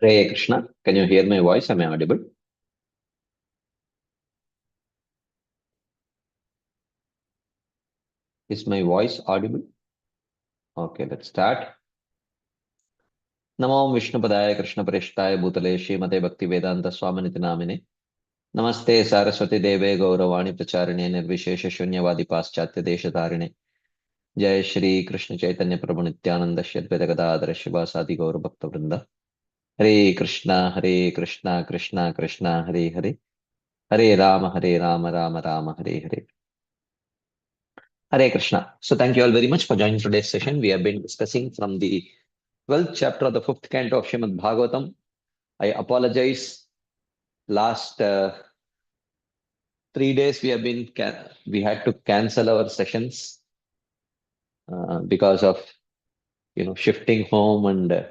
Hare Krishna. Can you hear my voice? Am I audible? Is my voice audible? Okay, let's start. Namo Vishnupadaya Krishna Parishthaya Bhutale Srimate Bhakti Vedanta Swaminiti Namine. Namaste Saraswati Deve Gauravani Pracharine Nirvishesha Shunyavadi Paschatya Deshatarine. Jai Shri Krishna Chaitanya Prabhu Nityananda Shri Advaita Gadadhara Shivasadi Gaura Bhakta Vrinda. Hare Krishna, Hare Krishna, Krishna Krishna, Hare Hare. Hare Rama, Hare Rama, Rama Rama, Hare Hare. Hare Krishna. So thank you all very much for joining today's session. We have been discussing from the 12th chapter of the 5th canto of Srimad Bhagavatam. I apologize. Last 3 days we had to cancel our sessions because of shifting home and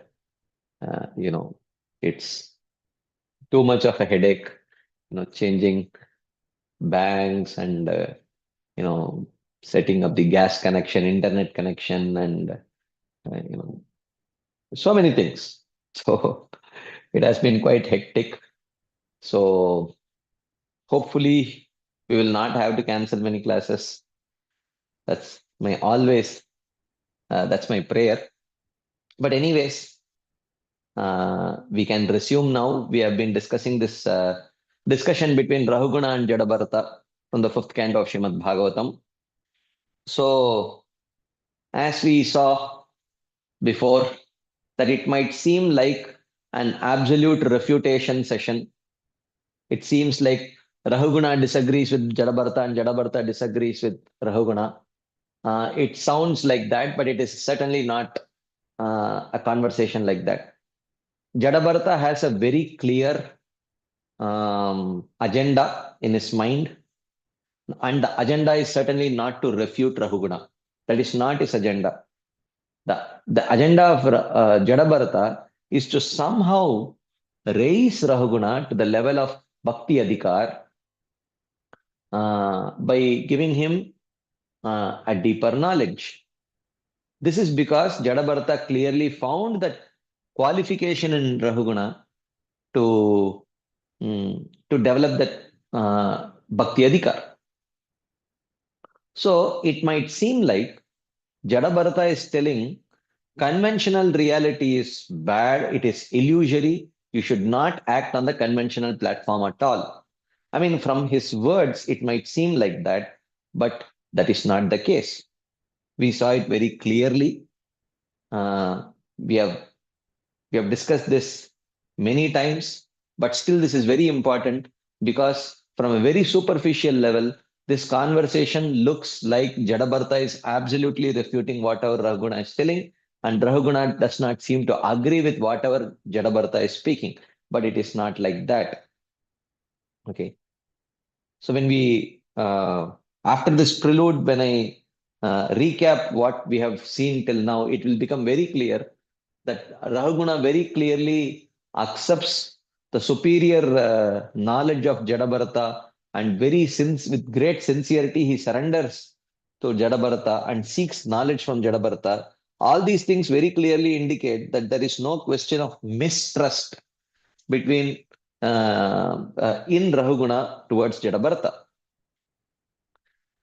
it's too much of a headache. Changing banks and you know setting up the gas connection, internet connection, and uh, you know so many things. So it has been quite hectic. So hopefully we will not have to cancel many classes. That's my always, that's my prayer. But anyways, we can resume now. We have been discussing this discussion between Rahuguna and Jadabharata from the 5th canto of Srimad Bhagavatam. So as we saw before, that it might seem like an absolute refutation session. It seems like Rahuguna disagrees with Jadabharata and Jadabharata disagrees with Rahuguna. It sounds like that, but it is certainly not a conversation like that. Jadabharata has a very clear agenda in his mind, and the agenda is certainly not to refute Rahuguna. That is not his agenda. The agenda of Jadabharata is to somehow raise Rahuguna to the level of Bhakti Adhikar by giving him a deeper knowledge. This is because Jadabharata clearly found that qualification in Rahuguna to, to develop that Bhakti Adhikar. So it might seem like Jadabharata is telling conventional reality is bad, it is illusory, you should not act on the conventional platform at all. I mean, from his words, it might seem like that, but that is not the case. We saw it very clearly. Uh, we have we have discussed this many times, but still this is very important because from a very superficial level, this conversation looks like Jadabharata is absolutely refuting whatever Rahuguna is telling, and Rahuguna does not seem to agree with whatever Jadabharata is speaking. But it is not like that. Okay. So when we after this prelude, when I recap what we have seen till now, it will become very clear that Rahuguna very clearly accepts the superior knowledge of Jadabharata, and with great sincerity he surrenders to Jadabharata and seeks knowledge from Jadabharata. All these things very clearly indicate that there is no question of mistrust between in Rahuguna towards Jadabharata.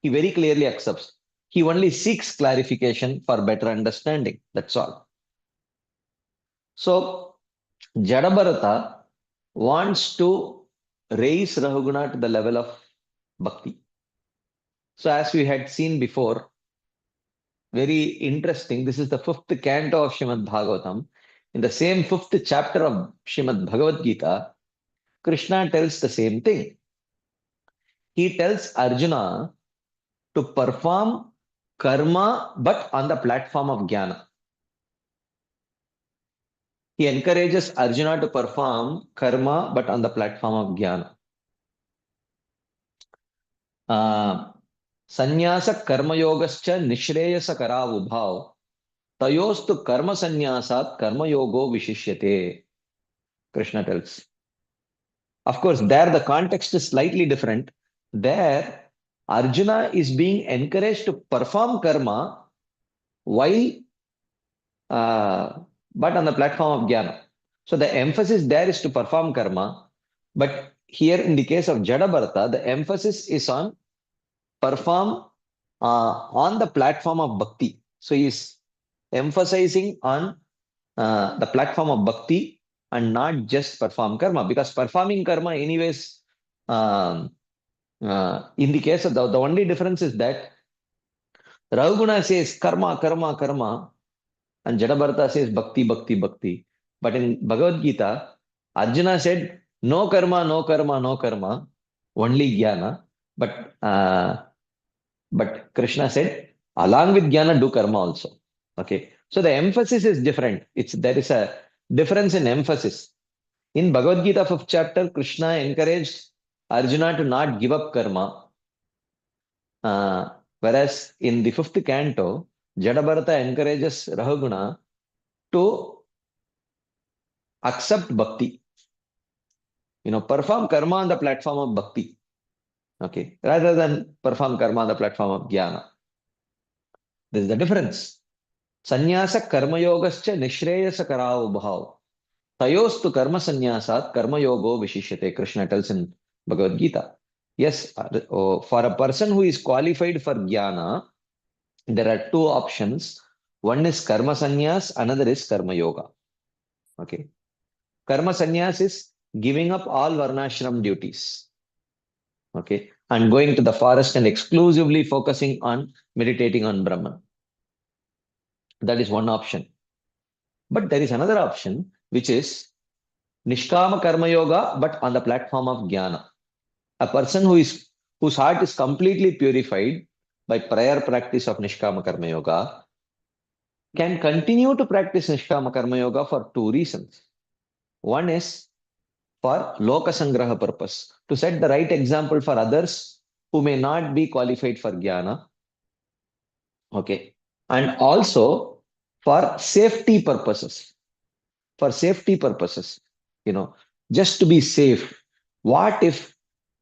He very clearly accepts. He only seeks clarification for better understanding. That's all. So Jadabharata wants to raise Rahuguna to the level of bhakti. So as we had seen before, very interesting. This is the 5th canto of Srimad Bhagavatam. In the same 5th chapter of Srimad Bhagavad Gita, Krishna tells the same thing. He tells Arjuna to perform karma but on the platform of jnana. He encourages Arjuna to perform karma but on the platform of jnana. Sannyasa कर्मयोगश्च निःश्रेयसकरावुभाव तयोस्तु कर्म संन्यासात् कर्मयोगो विशिष्यते. Krishna tells. Of course, there the context is slightly different. There, Arjuna is being encouraged to perform karma while but on the platform of jnana. So the emphasis there is to perform karma, but here in the case of Jada Bharata, the emphasis is on perform on the platform of bhakti. So he's emphasizing on the platform of bhakti and not just perform karma, because performing karma, anyways, um, in the case of the only difference is that Raghuguna says karma, karma, karma, and Jadabharata says bhakti, bhakti, bhakti. But in Bhagavad Gita, Arjuna said no karma, no karma, no karma, only jnana. But Krishna said along with jnana do karma also. Okay, so the emphasis is different. There is a difference in emphasis. In Bhagavad Gita, 5th chapter, Krishna encouraged Arjuna to not give up karma. Whereas in the 5th canto, Jadabharata encourages Rahuguna to accept bhakti, perform karma on the platform of bhakti, okay, rather than perform karma on the platform of jnana. This is the difference. Sannyasa karma yogascha nishreyasa karao bhav. Tayostu karma sannyasat karma yogo vishishyate. Krishna tells in Bhagavad Gita. Yes, for a person who is qualified for jnana, there are two options. One is karma sannyas, another is karma yoga. Okay. Karma sannyas is giving up all varnashram duties. Okay. And going to the forest and exclusively focusing on meditating on Brahman. That is one option. But there is another option, which is Nishkama Karma Yoga, but on the platform of Jnana. A person whose heart is completely purified by prior practice of Nishkama Karma Yoga can continue to practice Nishkama Karma Yoga for two reasons. One is for Loka Sangraha purpose, to set the right example for others who may not be qualified for Jnana. Okay. And also for safety purposes. For safety purposes, just to be safe. What if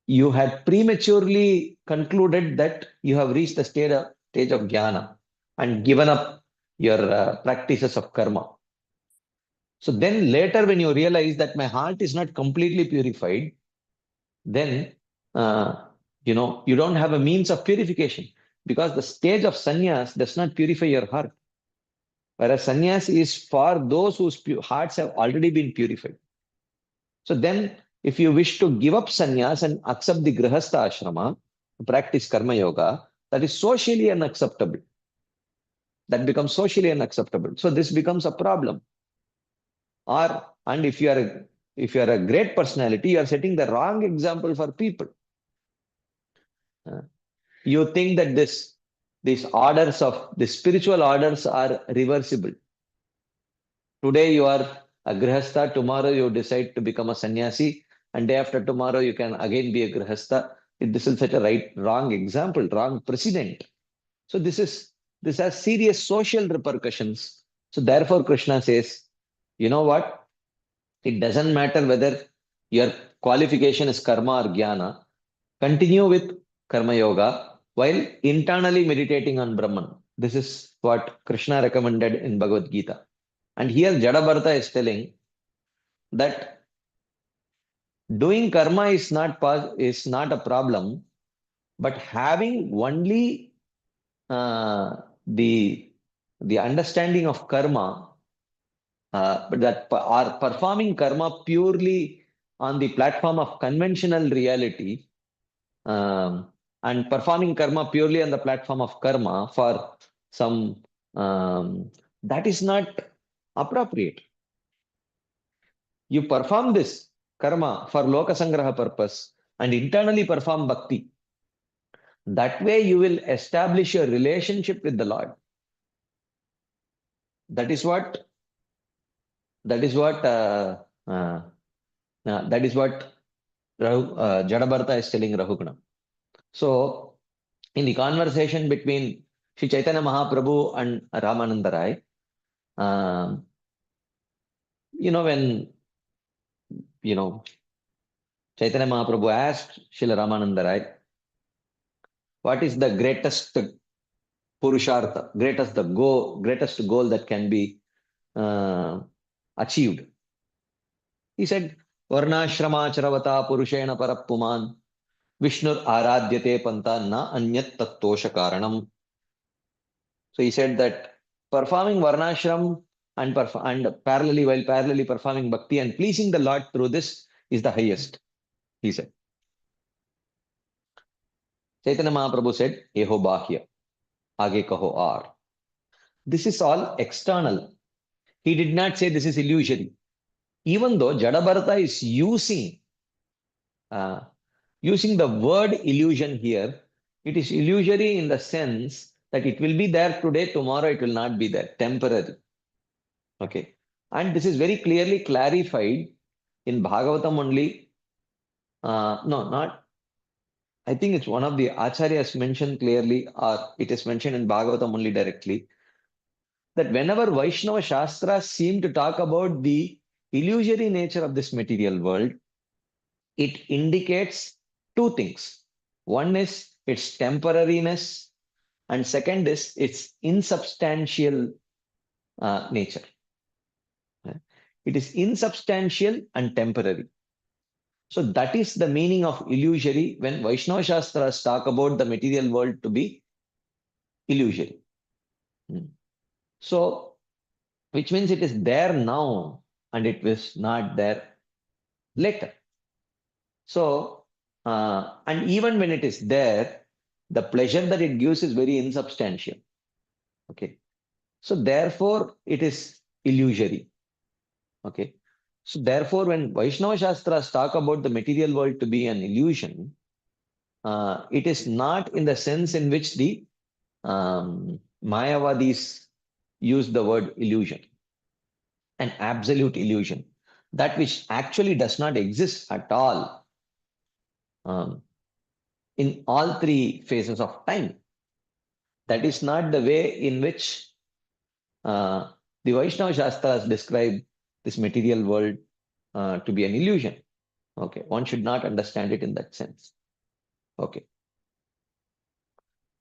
you had prematurely concluded that you have reached the stage of jnana and given up your practices of karma? So then later, when you realize that my heart is not completely purified, then you don't have a means of purification, because the stage of sannyas does not purify your heart. Whereas sannyas is for those whose hearts have already been purified. So then, if you wish to give up sannyas and accept the grihastha ashrama, practice karma yoga, that is socially unacceptable. That becomes socially unacceptable. So this becomes a problem. And if you are a great personality, you are setting the wrong example for people. You think that the spiritual orders are reversible. Today you are a grihastha, tomorrow you decide to become a sannyasi, and day after tomorrow you can again be a grihastha. This is such a wrong example, wrong precedent. So this has serious social repercussions. So therefore Krishna says, you know what? It doesn't matter whether your qualification is karma or jnana. Continue with karma yoga while internally meditating on Brahman. This is what Krishna recommended in Bhagavad Gita. And here Jadabharata is telling that doing karma is not a problem, but having only the understanding of karma, but that are performing karma purely on the platform of conventional reality, and performing karma purely on the platform of karma for some that is not appropriate. You perform this karma for loka sangraha purpose and internally perform bhakti. That way you will establish your relationship with the Lord. That is what Jadabharata is telling Rahuguna. So in the conversation between Sri Chaitanya Mahaprabhu and Ramananda Rai, when Chaitanya Mahaprabhu asked Srila Ramananda Rai, what is the greatest purushartha, greatest goal that can be achieved? He said, Varnashrama charavata purushena parappuman Vishnur aradyate panta na anyat tattosha karanam. So he said that performing varnashram and, parallelly performing bhakti and pleasing the Lord through this is the highest, he said. Chaitanya Mahaprabhu said, Eho bahya, aage kaho ar. This is all external. He did not say this is illusory. Even though Jadabharata is uh, using the word illusion here, it is illusory in the sense that it will be there today, tomorrow it will not be there, temporary. Okay. And this is very clearly clarified in Bhagavatam only. No, not, I think it's one of the Acharyas mentioned clearly, or it is mentioned in Bhagavatam only directly, that whenever Vaishnava Shastras seem to talk about the illusory nature of this material world, it indicates two things. One is its temporariness, and second is its insubstantial nature. It is insubstantial and temporary. So that is the meaning of illusory when Vaishnava Shastras talk about the material world to be illusory. So, which means it is there now and it was not there later. So, and even when it is there, the pleasure that it gives is very insubstantial. Okay. So therefore, it is illusory. Okay. So therefore, when Vaishnava Shastras talk about the material world to be an illusion, it is not in the sense in which the Mayavadis use the word illusion, an absolute illusion, that which actually does not exist at all in all three phases of time. That is not the way in which the Vaishnava Shastras describe this material world to be an illusion. Okay, one should not understand it in that sense. Okay.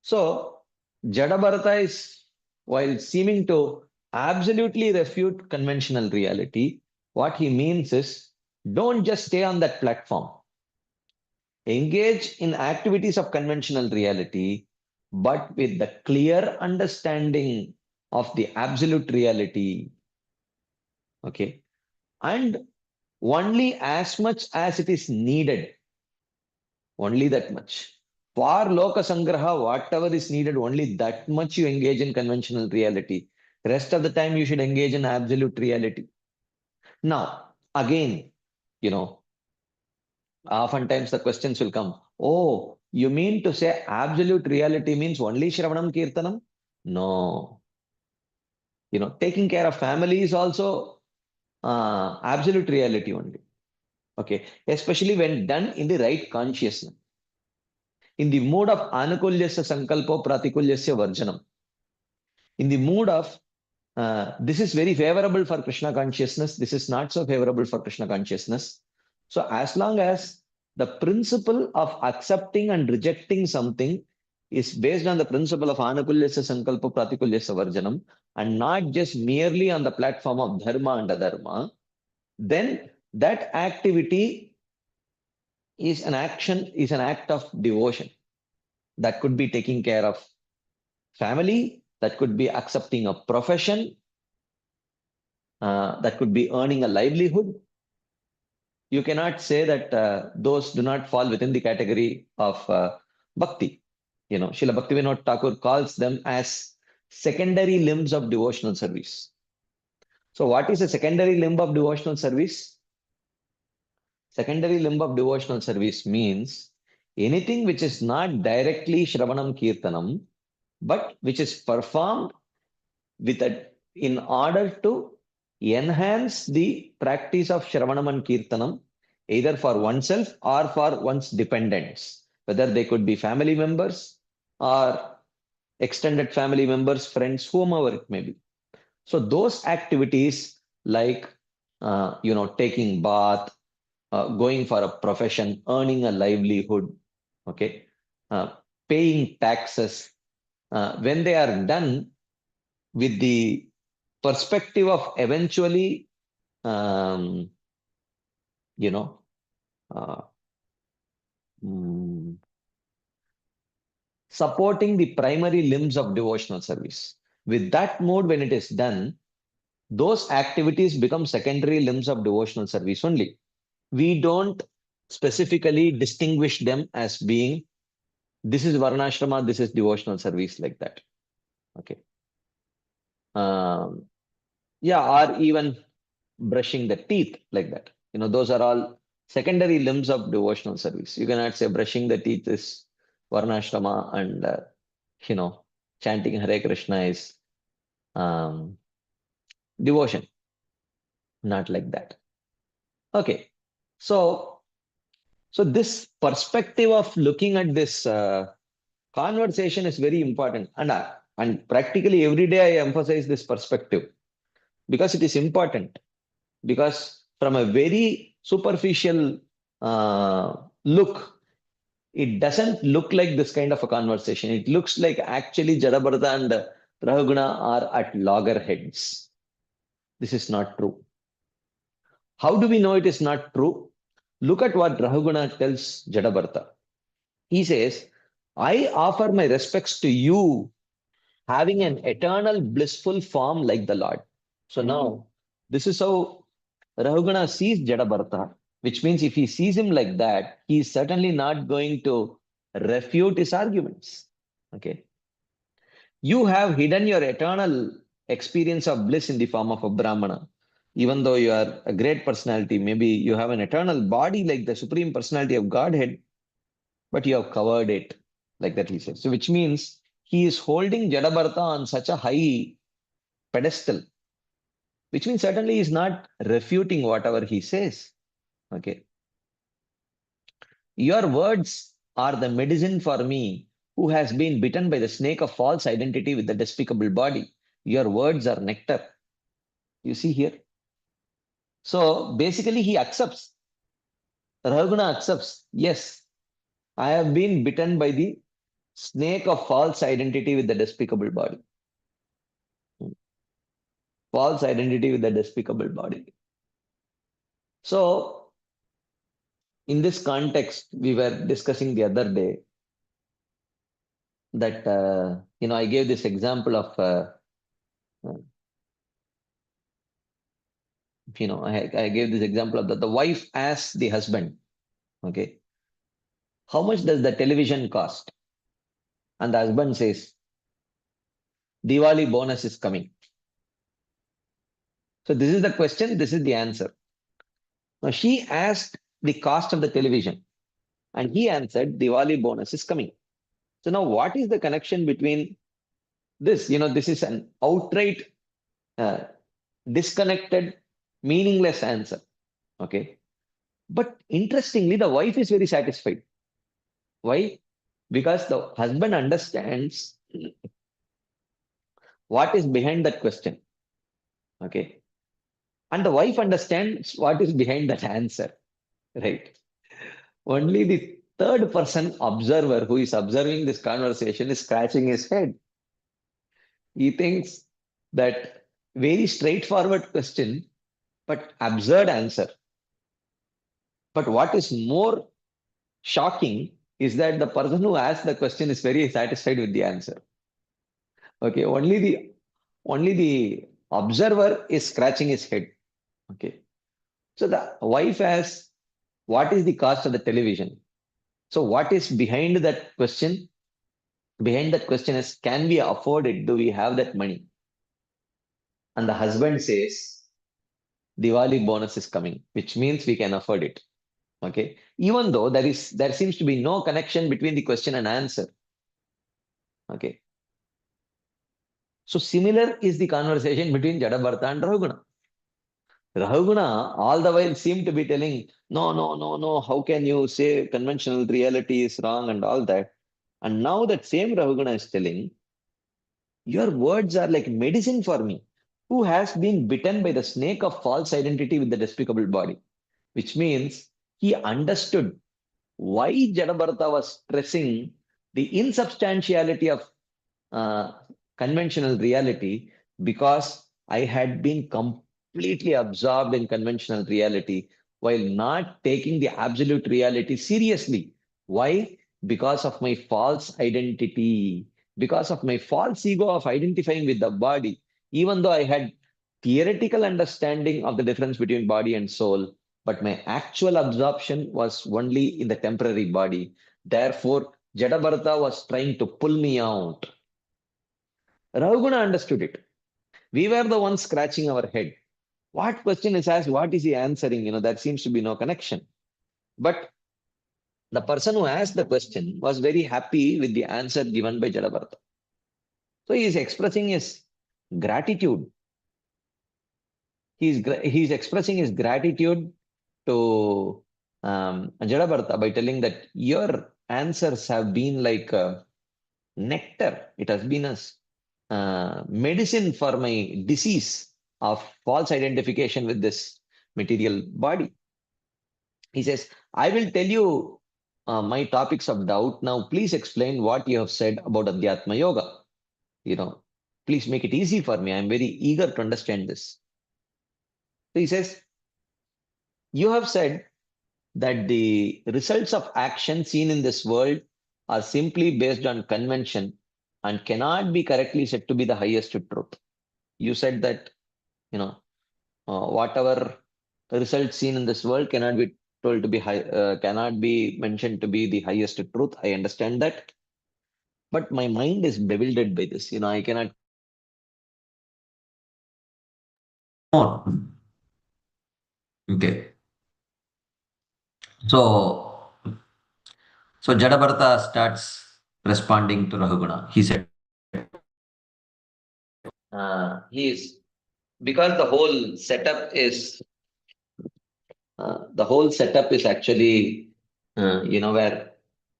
So, Jadabharata is, while seeming to absolutely refute conventional reality, what he means is don't just stay on that platform. Engage in activities of conventional reality, but with the clear understanding of the absolute reality. Okay. And only as much as it is needed. Only that much. For Loka Sangraha, whatever is needed, only that much you engage in conventional reality. Rest of the time, you should engage in absolute reality. Now, again, you know, oftentimes the questions will come. Oh, you mean to say absolute reality means only Shravanam Kirtanam? No. You know, taking care of family is also absolute reality only. Okay. Especially when done in the right consciousness. In the mood of anukulyasya sankalpo pratikulyasya varjanam. In the mood of this is very favorable for Krishna consciousness, this is not so favorable for Krishna consciousness. So as long as the principle of accepting and rejecting something is based on the principle of anukulyasya sankalpa pratikulyasya varjanam and not just merely on the platform of dharma and adharma, then that activity is an act of devotion. That could be taking care of family, that could be accepting a profession, that could be earning a livelihood. You cannot say that those do not fall within the category of bhakti. You know, Srila Bhaktivinoda Thakur calls them as secondary limbs of devotional service. So what is a secondary limb of devotional service? Secondary limb of devotional service means anything which is not directly Shravanam Kirtanam, but which is performed in order to enhance the practice of Shravanam and Kirtanam, either for oneself or for one's dependents, whether they could be family members or extended family members, friends, whomever it may be. So those activities like, taking bath, going for a profession, earning a livelihood, okay, paying taxes, when they are done with the perspective of eventually you know, uh, mm, supporting the primary limbs of devotional service. With that mode, when it is done, those activities become secondary limbs of devotional service only. We don't specifically distinguish them as being this is varnashrama, this is devotional service like that. Okay. Um, yeah, or even brushing the teeth like that. Those are all secondary limbs of devotional service. You cannot say brushing the teeth is varnashrama and you know chanting Hare Krishna is um, devotion. Not like that. Okay. So this perspective of looking at this conversation is very important, and practically every day I emphasize this perspective because it is important. Because from a very superficial look, it doesn't look like this kind of a conversation. It looks like actually Jadabharata and Rahuguna are at loggerheads. This is not true. How do we know it is not true? Look at what Rahuguna tells Jadabharata. He says, I offer my respects to you, having an eternal blissful form like the Lord. So now, this is how Rahugana sees Jadabharata, which means if he sees him like that, he is certainly not going to refute his arguments. Okay. You have hidden your eternal experience of bliss in the form of a Brahmana. Even though you are a great personality, maybe you have an eternal body like the Supreme Personality of Godhead, but you have covered it, like that he says. So, which means he is holding Jadabharata on such a high pedestal, which means certainly he is not refuting whatever he says. Okay. Your words are the medicine for me who has been bitten by the snake of false identity with the despicable body. Your words are nectar. You see here. So basically, he accepts. Rahuguna accepts. Yes, I have been bitten by the snake of false identity with the despicable body. False identity with the despicable body. So, in this context, we were discussing the other day that, I gave this example of I gave this example of the wife asks the husband, okay, how much does the television cost? And the husband says, Diwali bonus is coming. So this is the question, this is the answer. Now she asked the cost of the television and he answered, Diwali bonus is coming. So now what is the connection between this? This is an outright uh, disconnected, meaningless answer. Okay. But interestingly, the wife is very satisfied. Why? Because the husband understands what is behind that question. Okay. And the wife understands what is behind that answer. Right. Only the third person observer who is observing this conversation is scratching his head. He thinks that very straightforward question, but absurd answer. But what is more shocking is that the person who asked the question is very satisfied with the answer. Okay, only the observer is scratching his head. Okay. So the wife asks, what is the cost of the television? So what is behind that question? Behind that question is, can we afford it? Do we have that money? And the husband says, Diwali bonus is coming, which means we can afford it. Okay. Even though there seems to be no connection between the question and answer. Okay. So similar is the conversation between Jadabharata and Rahuguna. Rahuguna all the while seemed to be telling, no, no, no, no, how can you say conventional reality is wrong and all that? And now that same Rahuguna is telling, your words are like medicine for me, who has been bitten by the snake of false identity with the despicable body, which means he understood why Jadabharata was stressing the insubstantiality of uh, conventional reality, because I had been completely absorbed in conventional reality. while not taking the absolute reality seriously. Why? Because of my false identity, because of my false ego of identifying with the body. Even though I had theoretical understanding of the difference between body and soul, but my actual absorption was only in the temporary body. Therefore, Jadabharata was trying to pull me out. Ravaguna understood it. We were the ones scratching our head. What question is asked? What is he answering? There seems to be no connection. But the person who asked the question was very happy with the answer given by Jadabharata. So he is expressing his gratitude. He is expressing his gratitude to Jadabharata by telling that your answers have been like nectar. It has been a medicine for my disease of false identification with this material body. He says, I will tell you my topics of doubt. Now, please explain what you have said about Adhyatma Yoga. You know, please make it easy for me. I'm very eager to understand this. So he says, you have said that the results of action seen in this world are simply based on convention and cannot be correctly said to be the highest truth. You said that, you know, whatever results seen in this world cannot be told to be high, cannot be mentioned to be the highest truth. I understand that, but my mind is bewildered by this. I cannot. More. Okay. So, so Jadabharata starts responding to Rahuguna. He said, He is because the whole setup is actually where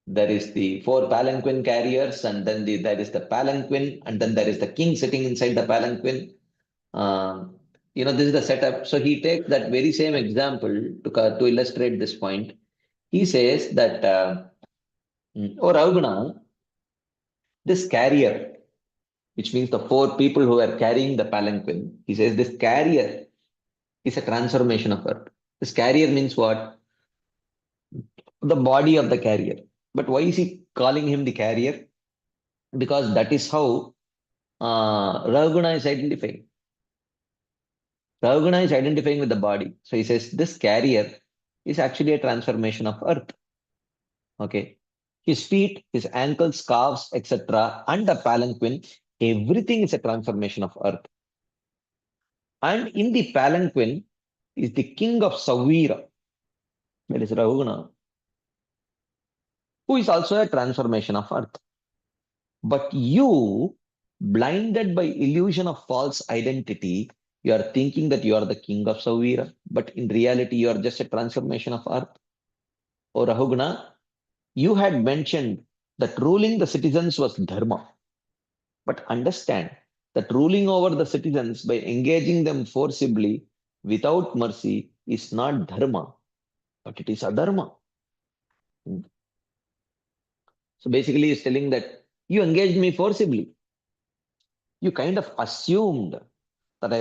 there is the four palanquin carriers, and then there is the palanquin, and then there is the king sitting inside the palanquin. This is the setup. So he takes that very same example to illustrate this point. He says that, oh Ravaguna, this carrier, which means the four people who are carrying the palanquin, he says this carrier is a transformation of earth. This carrier means what? The body of the carrier. But why is he calling him the carrier? Because that is how Ravaguna is identifying. Ravaguna is identifying with the body. So he says this carrier is actually a transformation of earth. Okay. His feet, his ankles, calves, etc., and the palanquin, everything is a transformation of earth. And in the palanquin is the king of Savira, that is Ravaguna, who is also a transformation of earth. But you, blinded by illusion of false identity, you are thinking that you are the king of Savira, but in reality, you are just a transformation of earth. Or Rahuguna, you had mentioned that ruling the citizens was dharma. But understand that ruling over the citizens by engaging them forcibly without mercy is not dharma, but it is adharma. So basically, he's telling that you engaged me forcibly. You kind of assumed that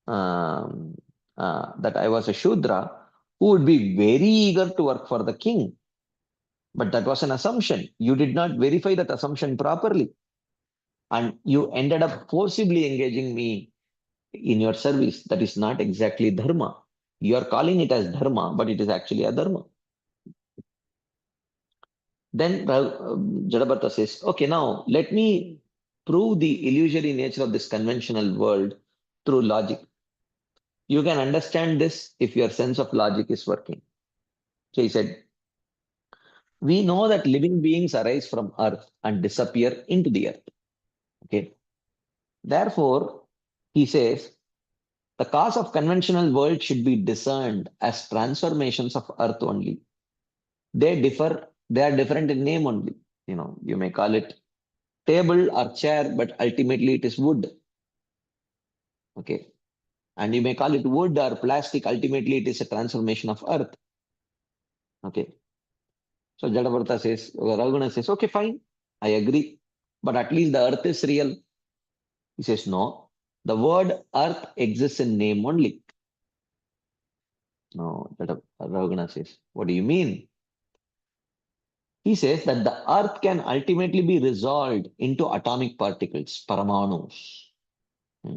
um, I was a Shudra who would be very eager to work for the king. But that was an assumption. You did not verify that assumption properly. And you ended up forcibly engaging me in your service. That is not exactly dharma. You are calling it as dharma, but it is actually adharma. Then Jadabharata says, okay, now let me prove the illusory nature of this conventional world through logic. You can understand this if your sense of logic is working. So he said, we know that living beings arise from earth and disappear into the earth. Okay. Therefore, he says, the cause of conventional world should be discerned as transformations of earth only. They are different in name only. You may call it table or chair, but ultimately it is wood. Okay. And you may call it wood or plastic, ultimately it is a transformation of earth. Okay. So Jadavarta says, Ravana says, okay, fine, I agree. But at least the earth is real. He says, no, the word earth exists in name only. No, Ravaguna says, what do you mean? He says that the earth can ultimately be resolved into atomic particles, paramanus, hmm,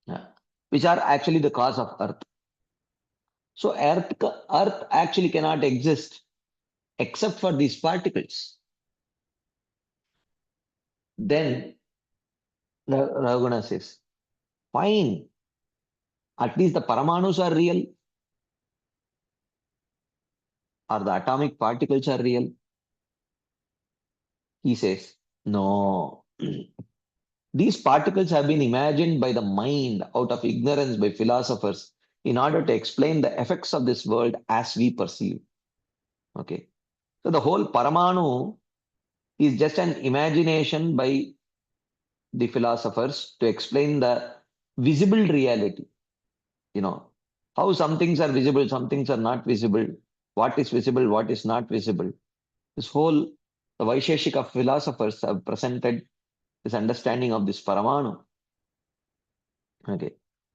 yeah, which are actually the cause of earth. So earth actually cannot exist except for these particles. Then Ravaguna says, fine, at least the paramanus are real, or the atomic particles are real. He says, no. These particles have been imagined by the mind out of ignorance by philosophers in order to explain the effects of this world as we perceive. Okay. So the whole Paramanu is just an imagination by the philosophers to explain the visible reality. You know, how some things are visible, some things are not visible, what is visible, what is not visible. This whole, the Vaisheshika philosophers have presented this understanding of this Paramanu. Okay.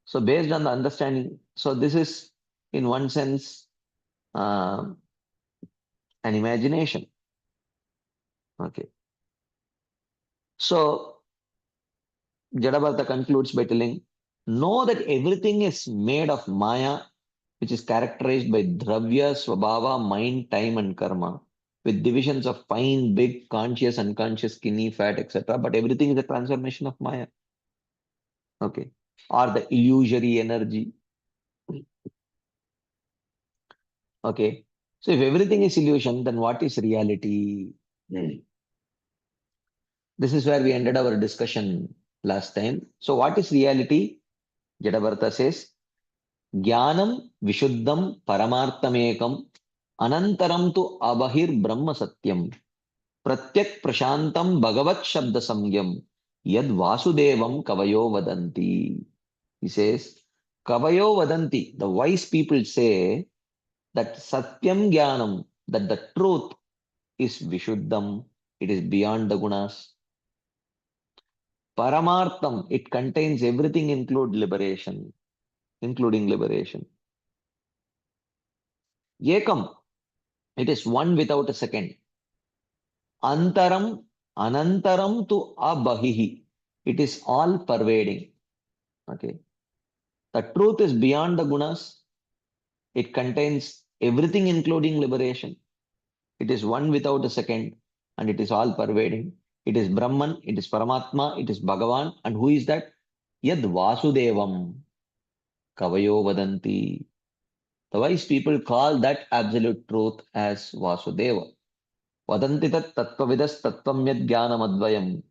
So based on the understanding, so this is in one sense um, an imagination. Okay. So Jadabharata concludes by telling, know that everything is made of Maya, which is characterized by Dravya, Swabhava, mind, time, and karma, with divisions of fine, big, conscious, unconscious, skinny, fat, etc. But everything is a transformation of Maya. Okay. Or the illusory energy. Okay. So if everything is illusion, then what is reality? This is where we ended our discussion last time. So what is reality? Jadabharata says, Jnanam Vishuddham Paramarthamekam Anantaram tu Abahir Brahma Satyam Pratyak Prashantam Bhagavat Shabda Samyam Yad Vasudevam Kavayo Vadanti. He says, Kavayo Vadanti. The wise people say that Satyam Jnanam, that the truth is Vishuddham, it is beyond the gunas. Paramartham, it contains everything including liberation. Ekam, it is one without a second. Antaram, anantaram to abahihi. It is all pervading. Okay. The truth is beyond the gunas. It contains everything including liberation. It is one without a second and it is all pervading. It is Brahman, it is Paramatma, it is Bhagavan. And who is that? Yad Vasudevam Kavayo Vadanti. The wise people call that absolute truth as Vasudeva. Vadanti tat tattvavidas tattvamyad jnanamadvayam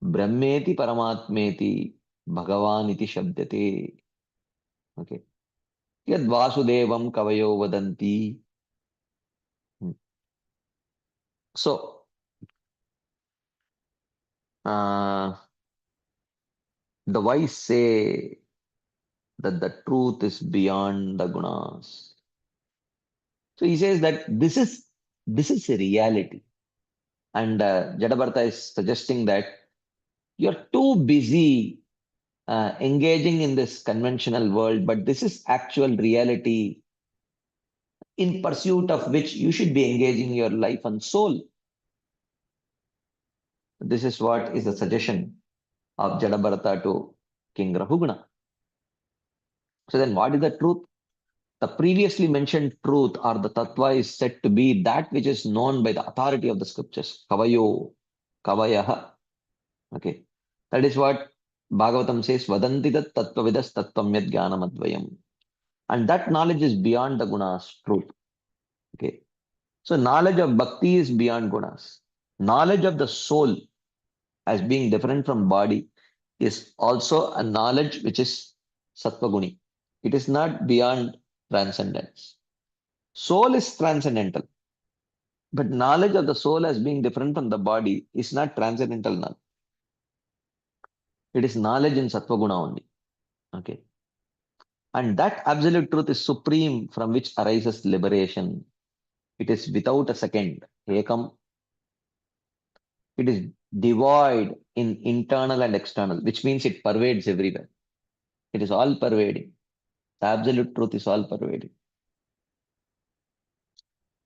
brahmeti paramatmeti bhagavan iti shabdate. Okay. Yad Vasudevam kavayo vadanti. Hmm. So, uh, the wise say that the truth is beyond the gunas. So he says that this is a reality. And Jadabharata is suggesting that you're too busy engaging in this conventional world, but this is actual reality in pursuit of which you should be engaging your life and soul. This is what is the suggestion of Jadabharata to King Rahuguna. So then what is the truth? The previously mentioned truth or the tattva is said to be that which is known by the authority of the scriptures. Kavayo, kavayaha. Okay. That is what Bhagavatam says, Vadanti tat tattvavidas tattvamyat jnanam advayam. And that knowledge is beyond the gunas, truth. Okay. So knowledge of bhakti is beyond gunas. Knowledge of the soul as being different from body is also a knowledge which is sattva-guni. It is not beyond transcendence. Soul is transcendental, but knowledge of the soul as being different from the body is not transcendental knowledge. It is knowledge in sattva-guna only. Okay. And that absolute truth is supreme from which arises liberation. It is without a second. Ekam. It is devoid in internal and external, which means it pervades everywhere. It is all pervading. The absolute truth is all pervading.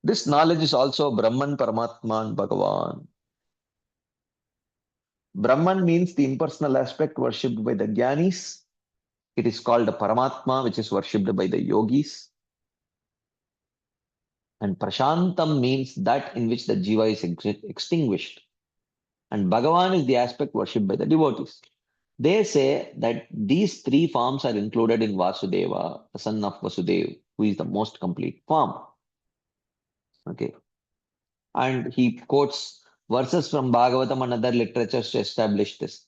This knowledge is also Brahman, Paramatma, and Bhagavan. Brahman means the impersonal aspect worshipped by the Jnanis. It is called Paramatma, which is worshipped by the yogis. And Prashantam means that in which the jiva is extinguished. And Bhagavan is the aspect worshipped by the devotees. They say that these three forms are included in Vasudeva, the son of Vasudeva, who is the most complete form. Okay. And he quotes verses from Bhagavatam and other literatures to establish this.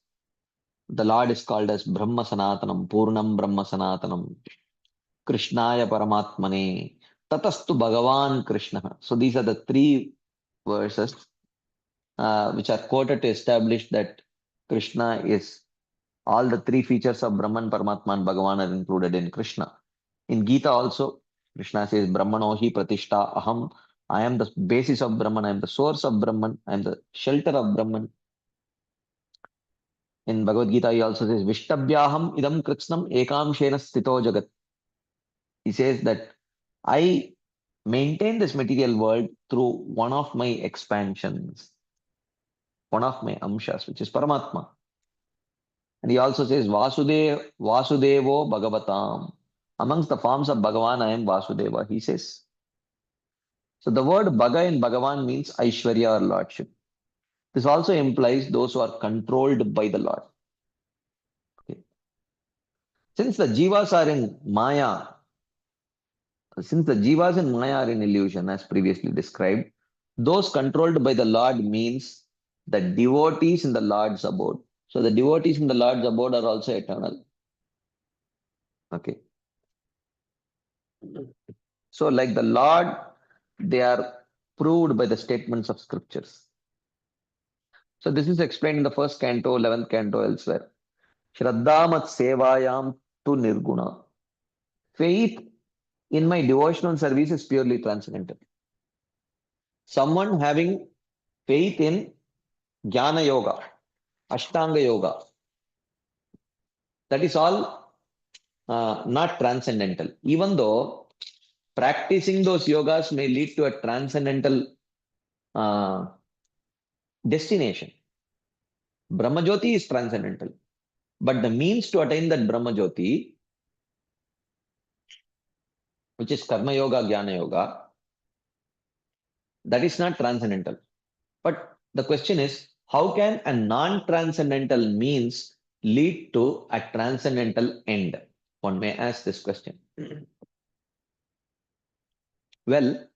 The Lord is called as Brahma Sanatanam, Purnam Brahma Sanatanam, Krishnaya Paramatmane, Tatastu Bhagavan Krishna. So these are the three verses which are quoted to establish that Krishna is all the three features of Brahman, Paramatma, and Bhagavan are included in Krishna. In Gita also, Krishna says, Brahmanohi Pratishta Aham. I am the basis of Brahman. I am the source of Brahman. I am the shelter of Brahman. In Bhagavad Gita, he also says, Vishtabhyaham idam kritsnam ekam shena sthito jagat. He says that I maintain this material world through one of my expansions, one of my amshas, which is Paramatma. And he also says, Vasudevo Bhagavatam. Amongst the forms of Bhagavan, I am Vasudeva, he says. So the word Bhaga in Bhagavan means Aishwarya or Lordship. This also implies those who are controlled by the Lord. Okay. Since the jivas are in Maya, since the jivas in Maya are in illusion, as previously described, those controlled by the Lord means the devotees in the Lord's abode. So the devotees in the Lord's abode are also eternal. Okay. So like the Lord, they are proved by the statements of scriptures. So this is explained in the first canto, 11th canto elsewhere. Shraddhamat sevayam tu nirguna. Faith in my devotional service is purely transcendental. Someone having faith in Jnana Yoga, Ashtanga Yoga, that is all not transcendental. Even though practicing those yogas may lead to a transcendental uh, destination. Brahmajyoti is transcendental. But the means to attain that Brahmajyoti, which is Karma Yoga, Jnana Yoga, that is not transcendental. But the question is, how can a non-transcendental means lead to a transcendental end? One may ask this question. Well,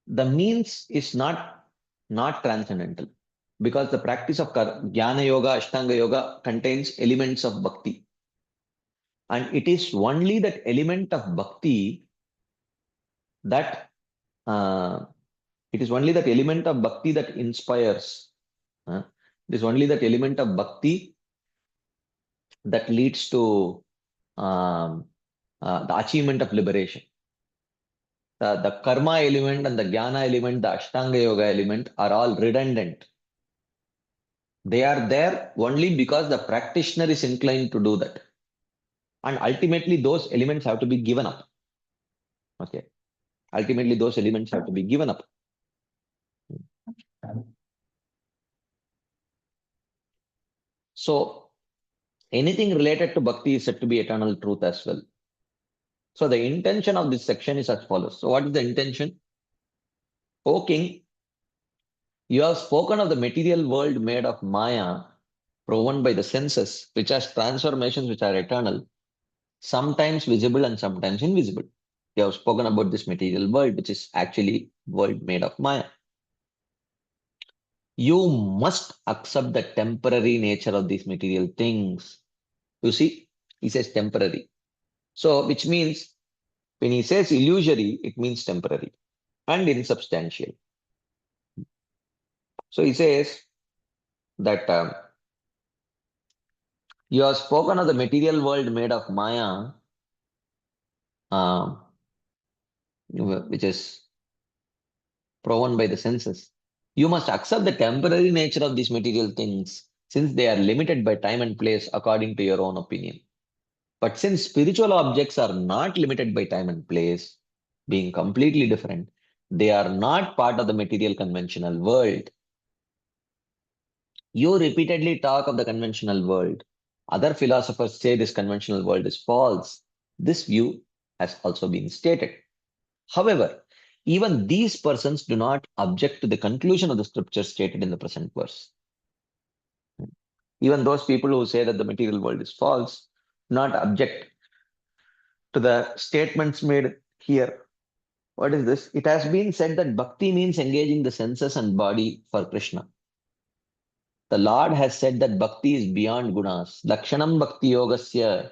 the means is not transcendental because the practice of Jnana Yoga, Ashtanga Yoga contains elements of bhakti. And it is only that element of bhakti that it is only that element of bhakti that inspires. It is only that element of bhakti that leads to the achievement of liberation. The karma element and the jnana element, the ashtanga yoga element are all redundant. They are there only because the practitioner is inclined to do that. And ultimately, those elements have to be given up. Okay. Ultimately, those elements have to be given up. So, anything related to bhakti is said to be eternal truth as well. So, the intention of this section is as follows. So, what is the intention? O king, you have spoken of the material world made of Maya, proven by the senses, which has transformations which are eternal, sometimes visible and sometimes invisible. You have spoken about this material world, which is actually world made of Maya. You must accept the temporary nature of these material things. You see, he says temporary. So, which means when he says illusory, it means temporary and insubstantial. So he says that you have spoken of the material world made of Maya, which is proven by the senses. You must accept the temporary nature of these material things since they are limited by time and place according to your own opinion. But since spiritual objects are not limited by time and place, being completely different, they are not part of the material conventional world. You repeatedly talk of the conventional world. Other philosophers say this conventional world is false. This view has also been stated. However, even these persons do not object to the conclusion of the scripture stated in the present verse. Even those people who say that the material world is false do not object to the statements made here. What is this? It has been said that bhakti means engaging the senses and body for Krishna. The Lord has said that bhakti is beyond gunas. Lakshanam bhakti yogasya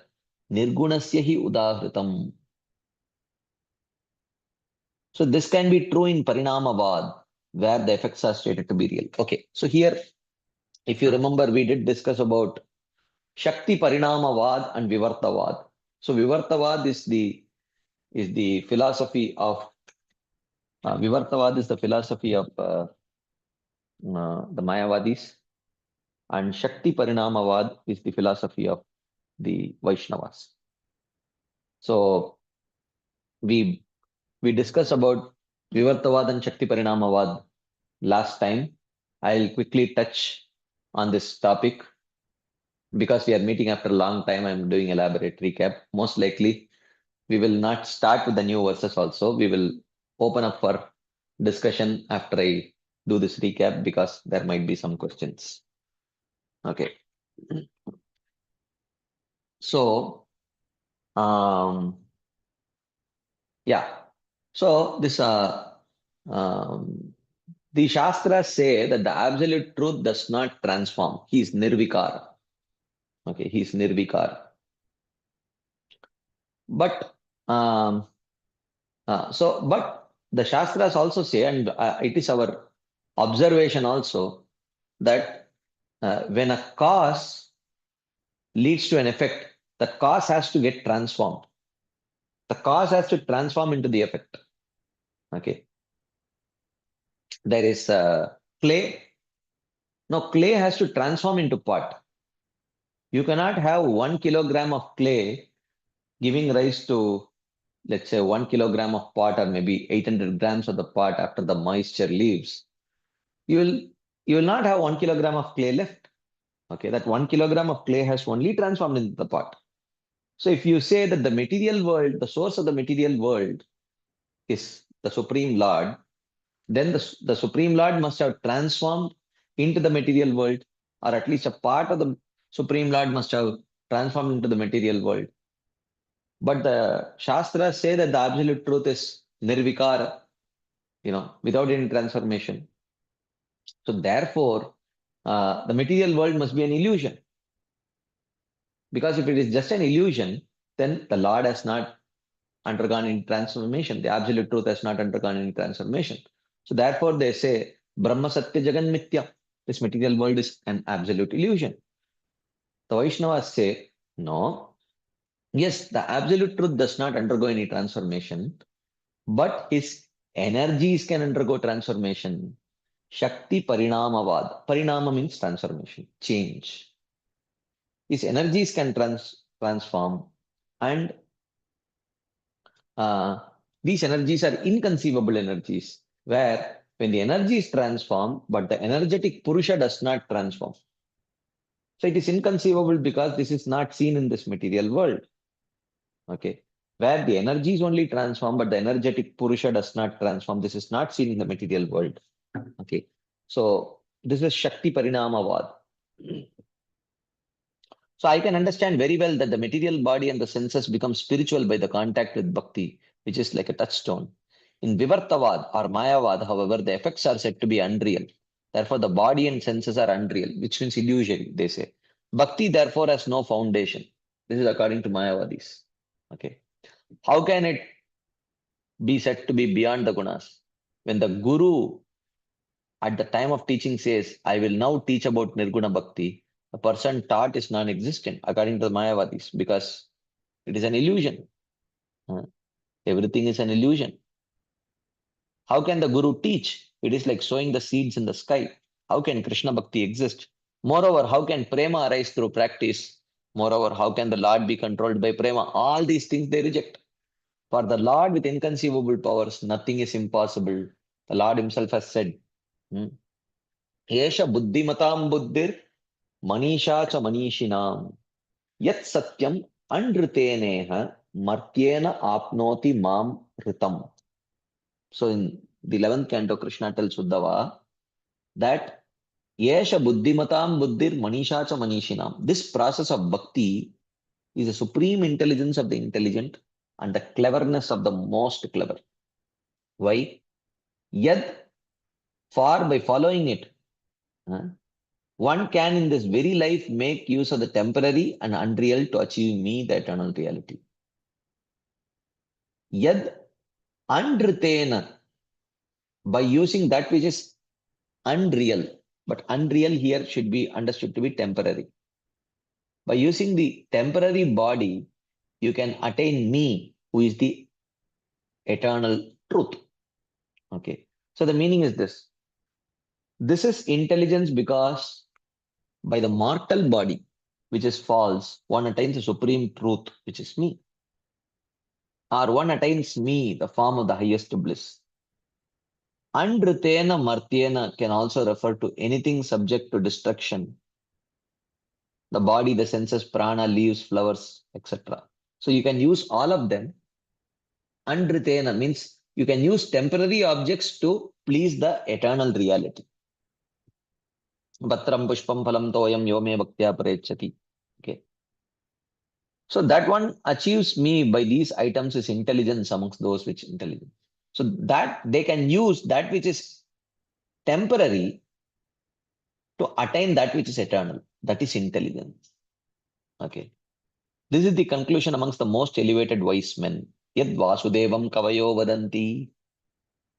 nirgunasya hi udahritam. So this can be true in Parinamavad, where the effects are stated to be real. Okay, so here, if you remember, we did discuss about Shakti Parinamavad and Vivartavad. So Vivartavad is the philosophy of Vivartavad is the philosophy of the Mayavadis, and Shakti Parinamavad is the philosophy of the Vaishnavas. So we discussed about Vivartavad and Shakti Parinamavad last time. I'll quickly touch on this topic because we are meeting after a long time. I'm doing elaborate recap. Most likely, we will not start with the new verses also. We will open up for discussion after I do this recap because there might be some questions. Okay. So, yeah. So this the Shastras say that the absolute truth does not transform. He is nirvikar. Okay, he is nirvikar. But but the Shastras also say, and it is our observation also, that when a cause leads to an effect, the cause has to get transformed. The cause has to transform into the effect. Okay. There is clay. Now, clay has to transform into pot. You cannot have 1 kilogram of clay giving rise to, let's say, 1 kilogram of pot or maybe 800 grams of the pot after the moisture leaves. You will not have 1 kilogram of clay left. Okay, that 1 kilogram of clay has only transformed into the pot. So if you say that the material world, the source of the material world is the Supreme Lord, then the Supreme Lord must have transformed into the material world, or at least a part of the Supreme Lord must have transformed into the material world. But the Shastras say that the absolute truth is nirvikara, without any transformation. So therefore, the material world must be an illusion. Because if it is just an illusion, then the Lord has not undergone any transformation. The absolute truth has not undergone any transformation. So therefore, they say Brahma Satya Jagan Mithya. This material world is an absolute illusion. The Vaishnavas say, no. Yes, the absolute truth does not undergo any transformation, but his energies can undergo transformation. Shakti Parinamavad. Parinama means transformation, change. His energies can transform, and these energies are inconceivable energies, where when the energy is transformed, but the energetic Purusha does not transform. So it is inconceivable because this is not seen in this material world. Okay. Where the energy is only transformed, but the energetic Purusha does not transform. This is not seen in the material world. Okay. So this is Shakti Parinamavad. So I can understand very well that the material body and the senses become spiritual by the contact with bhakti, which is like a touchstone. In Vivartavad or Mayavad, however, the effects are said to be unreal. Therefore, the body and senses are unreal, which means illusory, they say. Bhakti, therefore, has no foundation. This is according to Mayavadis. Okay. How can it be said to be beyond the gunas? When the Guru at the time of teaching says, I will now teach about Nirguna Bhakti, the person taught is non-existent according to the Mayavadis because it is an illusion. Everything is an illusion. How can the Guru teach? It is like sowing the seeds in the sky. How can Krishna Bhakti exist? Moreover, how can prema arise through practice Moreover, how can the Lord be controlled by prema? All these things they reject. For the Lord with inconceivable powers, nothing is impossible. The Lord himself has said, hmm, Yesha buddhimatam buddhir manisha cha manishinam yat satyam andriteneha martyena apnoti mam ritam. So in the 11th canto, Krishna tells Uddhava that Yesha buddhimatam buddhir manisha cha manishinam. This process of bhakti is the supreme intelligence of the intelligent and the cleverness of the most clever. Why? Yad, for by following it, uh, one can in this very life make use of the temporary and unreal to achieve me, the eternal reality. Yad andritena, by using that which is unreal, but unreal here should be understood to be temporary. By using the temporary body, you can attain me, who is the eternal truth. Okay. So the meaning is this. This is intelligence because by the mortal body, which is false, one attains the supreme truth, which is me. Or one attains me, the form of the highest bliss. Andritena martyena can also refer to anything subject to destruction. The body, the senses, prana, leaves, flowers, etc. So you can use all of them. Andritena means you can use temporary objects to please the eternal reality. Patram pushpam phalam toyam yome bhaktya parechati. Okay. So that one achieves me by these items is intelligence amongst those which intelligence. So that they can use that which is temporary to attain that which is eternal. That is intelligence. Okay. This is the conclusion amongst the most elevated wise men. Yad Vasudevam Kavayo Vadanti.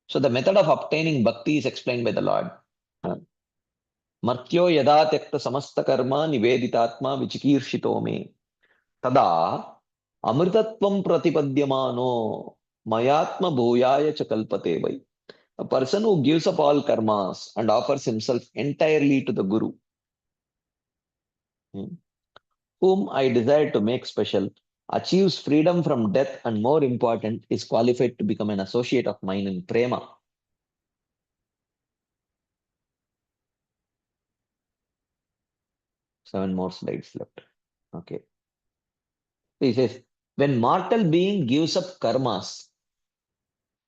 So the method of obtaining bhakti is explained by the Lord. Martyo yada tekta samasta karma niveditatma vichikirshito me. Tada amritatvam pratipadyamano mayatma bhuyaya cha kalpate vai. A person who gives up all karmas and offers himself entirely to the Guru, whom I desire to make special, achieves freedom from death and more important, is qualified to become an associate of mine in prema. Seven more slides left. Okay. He says, when mortal being gives up karmas,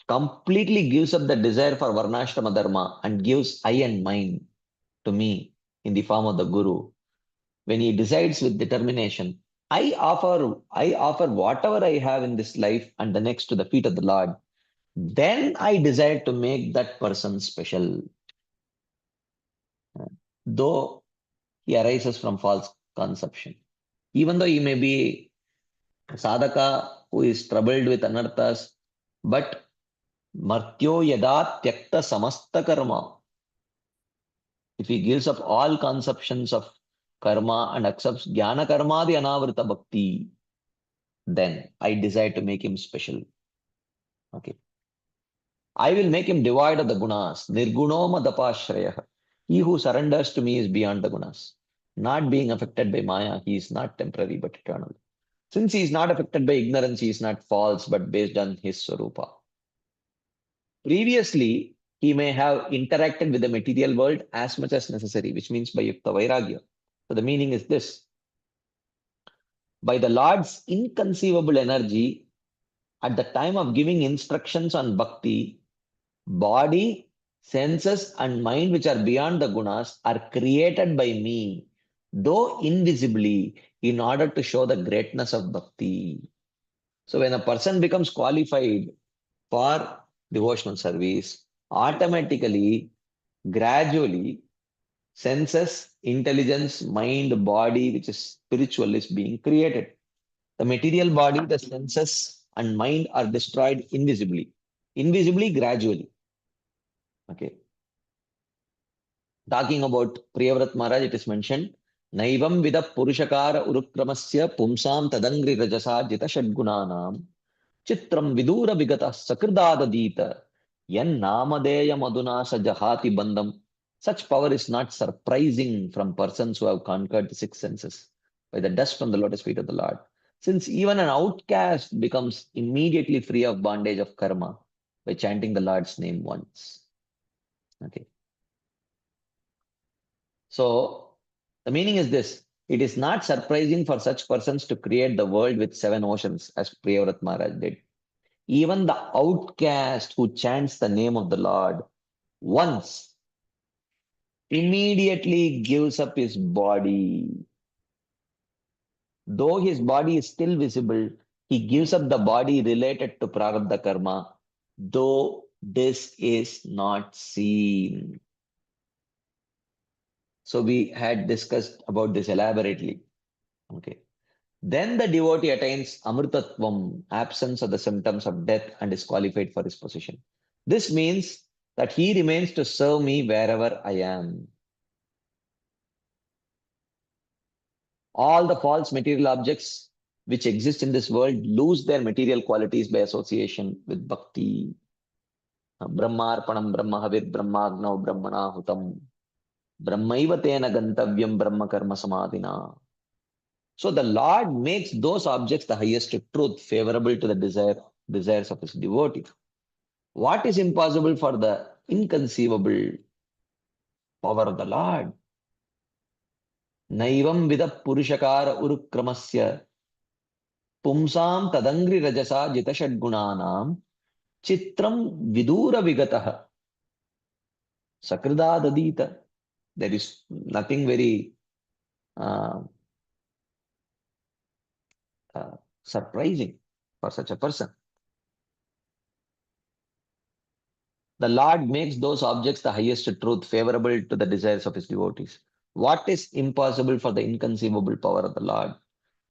completely gives up the desire for varnashrama dharma and gives I and mine to me in the form of the Guru, when he decides with determination, I offer whatever I have in this life and the next to the feet of the Lord, then I desire to make that person special. Though he arises from false conception. Even though he may be a sadhaka who is troubled with anarthas, but martyo yada tyakta samasta karma. If he gives up all conceptions of karma and accepts jnana karmadi anavrita bhakti, then I desire to make him special. Okay. I will make him devoid of the gunas. Nirgunoma dapashraya. He who surrenders to me is beyond the gunas. Not being affected by Maya, he is not temporary but eternal. Since he is not affected by ignorance, he is not false but based on his Swarupa. Previously, he may have interacted with the material world as much as necessary, which means by Yukta Vairagya. So the meaning is this. By the Lord's inconceivable energy, at the time of giving instructions on bhakti, body, senses, and mind, which are beyond the gunas, are created by me, though invisibly, in order to show the greatness of bhakti. So when a person becomes qualified for devotional service, automatically, gradually, senses, intelligence, mind, body, which is spiritual, is being created. The material body, the senses, and mind are destroyed invisibly. Invisibly, gradually. Okay. Talking about Priyavrat Maharaj, it is mentioned, Naivam vida purushakara urukramasya pumsam tadangri rajasa jita shadgunanam chitram vidura vigata sakridadadita yan namadeya maduna sajahati bandam. Such power is not surprising from persons who have conquered the six senses. by the dust from the lotus feet of the Lord. Since even an outcast becomes immediately free of bondage of karma by chanting the Lord's name once. Okay. So the meaning is this. It is not surprising for such persons to create the world with 7 oceans, as Priyavrat Maharaj did. Even the outcast who chants the name of the Lord once immediately gives up his body. Though his body is still visible, he gives up the body related to prarabdha karma, though this is not seen. So we had discussed about this elaborately. Okay. Then the devotee attains amritatvam, absence of the symptoms of death, and is qualified for his position. This means that he remains to serve me wherever I am. All the false material objects which exist in this world lose their material qualities by association with bhakti. Brahmarpanam brahmahavir brahmagnav brahmanahutam brahmaiva tena gantavyam brahma karma samadhina. So the Lord makes those objects the highest truth, favorable to the desires of his devotee. What is impossible for the inconceivable power of the Lord? Naivam vida purushakara urukramasya pumsam tadangri rajasa jitashadgunanam chitram vidura vigataha sakridadadita. There is nothing very uh, surprising for such a person. The Lord makes those objects the highest truth, favorable to the desires of his devotees. What is impossible for the inconceivable power of the Lord?